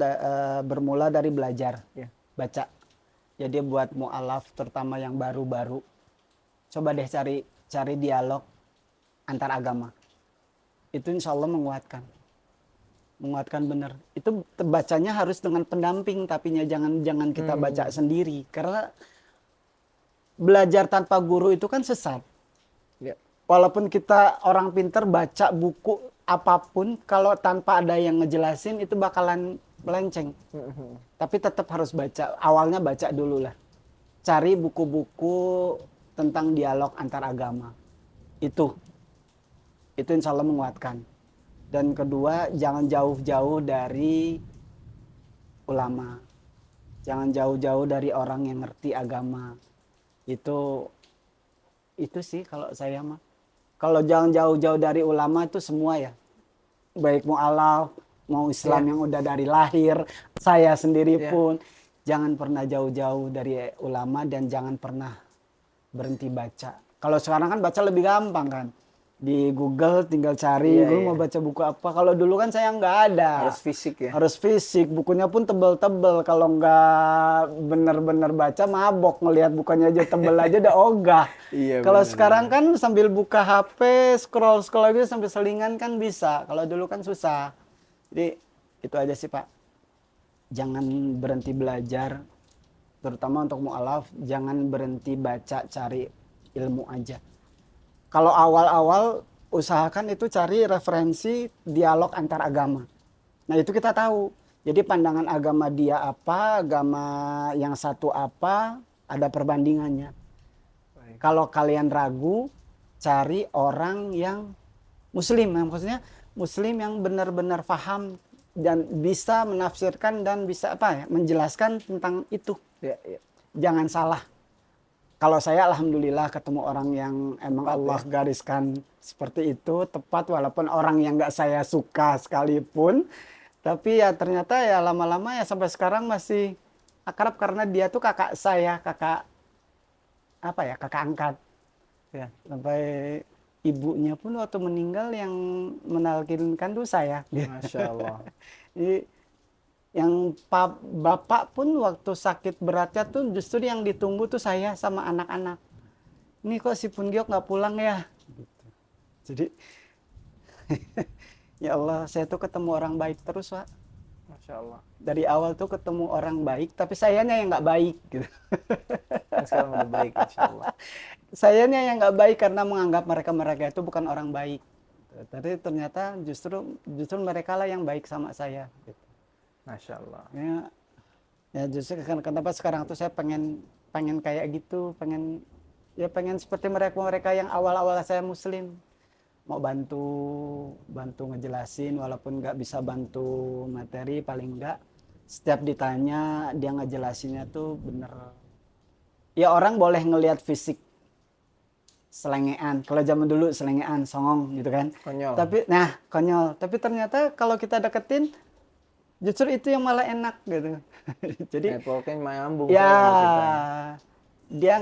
bermula dari belajar Ya. baca. Jadi buat mualaf terutama yang baru-baru, coba deh cari dialog antar agama. Itu insya Allah menguatkan bener. Itu bacanya harus dengan pendamping, tapinya jangan kita baca sendiri. Karena belajar tanpa guru itu kan sesat. Ya. Walaupun kita orang pinter baca buku apapun, kalau tanpa ada yang ngejelasin itu bakalan melenceng. Tapi tetap harus baca. Awalnya baca dulu lah. Cari buku-buku tentang dialog antar agama. Itu insya Allah menguatkan. Dan kedua, jangan jauh-jauh dari ulama. Jangan jauh-jauh dari orang yang ngerti agama. Itu sih kalau saya mah. Kalau jangan jauh-jauh dari ulama itu semua ya. Baik mualaf, mau Islam yang udah dari lahir, saya sendiri pun. Jangan pernah jauh-jauh dari ulama dan jangan pernah berhenti baca. Kalau sekarang kan baca lebih gampang kan. Di Google tinggal cari, gue mau baca buku apa. Kalau dulu kan saya nggak ada. Harus fisik ya. Harus fisik, bukunya pun tebel-tebel. Kalau nggak bener-bener baca mabok, ngelihat bukunya aja tebel aja udah ogah. Iya, Kalau bener, sekarang kan sambil buka HP, scroll aja sampai selingan kan bisa. Kalau dulu kan susah. Jadi itu aja sih Pak. Jangan berhenti belajar, terutama untuk mualaf. Jangan berhenti baca, cari ilmu aja. Kalau awal-awal usahakan itu cari referensi dialog antar agama. Nah itu kita tahu. Jadi pandangan agama dia apa, agama yang satu apa, ada perbandingannya. Baik. Kalau kalian ragu, cari orang yang muslim. Maksudnya muslim yang benar-benar paham dan bisa menafsirkan dan bisa menjelaskan tentang itu. Ya. Jangan salah. Kalau saya alhamdulillah ketemu orang yang emang Tepat, Allah gariskan seperti itu, tepat walaupun orang yang nggak saya suka sekalipun. Tapi ya ternyata ya lama-lama ya sampai sekarang masih akrab karena dia tuh kakak saya, kakak angkat. Ya. Sampai ibunya pun waktu meninggal yang menalkinkan tuh saya. Masya Allah. Jadi yang bapak pun waktu sakit beratnya tuh justru yang ditunggu tuh saya sama anak-anak. Ini kok si Pungiok nggak pulang ya? Gitu. Jadi ya Allah, saya tuh ketemu orang baik terus Pak. Masya Allah. Dari awal tuh ketemu orang baik, tapi sayanya yang nggak baik. Gitu. Dan sekarang udah baik Insya Allah. Sayanya yang nggak baik karena menganggap mereka itu bukan orang baik. Tapi ternyata justru mereka lah yang baik sama saya. Gitu. Masya Allah. Ya justru kenapa sekarang tuh saya pengen kayak gitu, pengen seperti mereka yang awal-awal saya muslim, mau bantu ngejelasin walaupun nggak bisa bantu materi, paling nggak setiap ditanya dia ngejelasinnya tuh bener. Ya orang boleh ngelihat fisik selengean, kalau zaman dulu selengean, songong gitu kan. Konyol. Konyol. Tapi ternyata kalau kita deketin justru itu yang malah enak gitu. Jadi pokoknya nyambung ya sama kita. Dia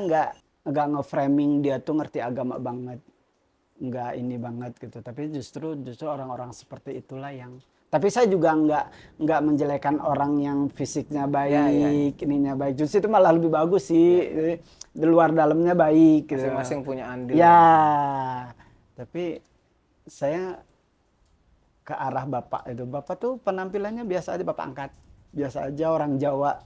nggak nge-framing dia tuh ngerti agama banget, nggak ini banget gitu. Tapi justru orang-orang seperti itulah yang. Tapi saya juga nggak menjelekan orang yang fisiknya baik, ininya baik. Justru itu malah lebih bagus sih. Jadi, di luar dalamnya baik. Gitu. Masing-masing punya andil. Ya, tapi saya ke arah bapak itu. Bapak tuh penampilannya biasa aja, bapak angkat. Biasa aja orang Jawa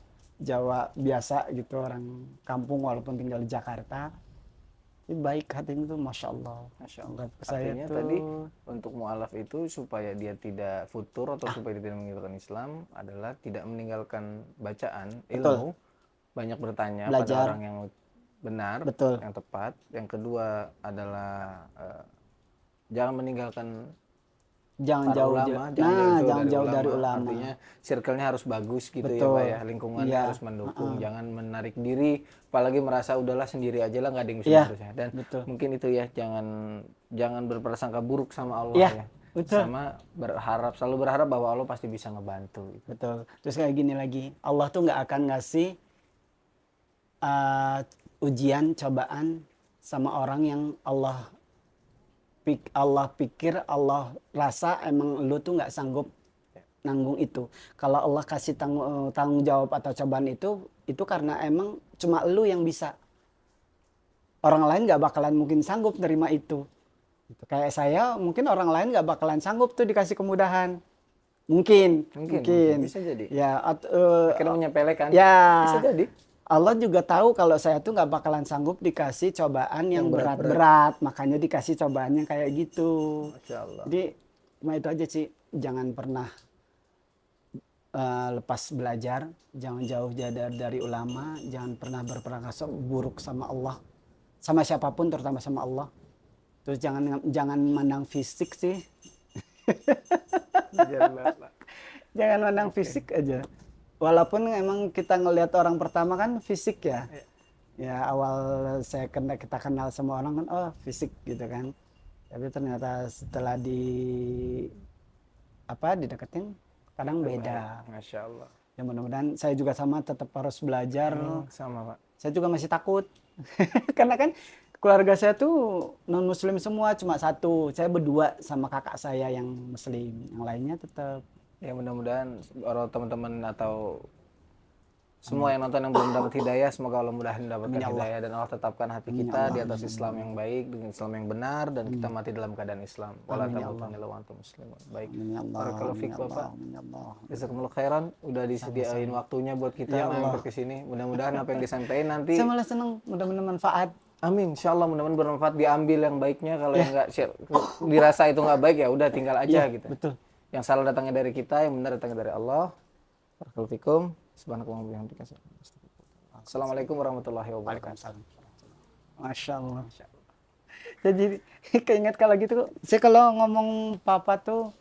biasa gitu, orang kampung walaupun tinggal di Jakarta. Tapi baik hatinya tuh Masya Allah. Masya Allah. Saya Artinya tuh tadi untuk mualaf itu supaya dia tidak futur atau supaya dia tidak meninggalkan Islam adalah tidak meninggalkan bacaan, ilmu, banyak bertanya pada belajar orang yang benar, Betul. yang tepat. Yang kedua adalah jangan meninggalkan Jangan para jauh, ulama, jangan jauh dari ulama. Artinya circle-nya harus bagus gitu ya Betul. Pak ya, lingkungannya Iya. harus mendukung, jangan menarik diri, apalagi merasa udahlah sendiri aja lah nggak ada yang bisa Iya, ngurus ya. Dan betul. mungkin itu ya, jangan berprasangka buruk sama Allah Iya, ya. betul. Sama selalu berharap bahwa Allah pasti bisa ngebantu gitu. Betul. Terus kayak gini lagi, Allah tuh nggak akan ngasih ujian, cobaan sama orang yang Allah pikir, Allah rasa emang lu tuh nggak sanggup nanggung itu. Kalau Allah kasih tanggung jawab atau cobaan itu karena emang cuma lu yang bisa. Orang lain nggak bakalan mungkin sanggup nerima itu. Kayak saya, mungkin orang lain nggak bakalan sanggup tuh dikasih kemudahan. Mungkin. Bisa jadi. Ya, Akhirnya menyepelekan. ya. Bisa jadi. Allah juga tahu kalau saya tuh nggak bakalan sanggup dikasih cobaan yang berat-berat, makanya dikasih cobaan yang kayak gitu. Masya Allah. Jadi cuma itu aja sih, jangan pernah lepas belajar, jangan jauh dari ulama, jangan pernah berprasangka buruk sama Allah, sama siapapun, terutama sama Allah. Terus jangan mandang fisik sih, jangan mandang fisik aja. Walaupun emang kita ngelihat orang pertama kan fisik ya. Ya awal kita kenal sama orang kan, oh fisik gitu kan. Tapi ternyata setelah dideketin kadang beda. Masya Allah. Ya mudah-mudahan saya juga sama, tetap harus belajar. Sama Pak. Saya juga masih takut. Karena kan keluarga saya tuh non muslim semua, cuma satu. Saya berdua sama kakak saya yang muslim. Yang lainnya tetap. Ya mudah-mudahan orang teman-teman atau semua yang nonton yang belum dapat hidayah, semoga Allah mudahin dapatkan hidayah dan Allah tetapkan hati kita di atas Islam yang baik, dengan Islam yang benar, dan kita mati dalam keadaan Islam. Wala tamutunna illa wa antum muslimun. Baik. Barakallahu fiik Bapak. Jazakumullah khairan udah disediain waktunya buat kita mampir ke sini. Mudah-mudahan apa yang disampaikan nanti Saya malah senang, mudah-mudahan manfaat. amin, insyaallah mudah-mudahan bermanfaat, diambil yang baiknya, kalau yang enggak dirasa itu enggak baik ya udah tinggal aja gitu. Betul. Yang salah datangnya dari kita, yang benar datangnya dari Allah. Barakallahu fikum. Subhanakallahumma wa bihamdika. Assalamualaikum warahmatullahi wabarakatuh. Masya Allah. Jadi keinget kalau gitu, saya kalau ngomong papa tuh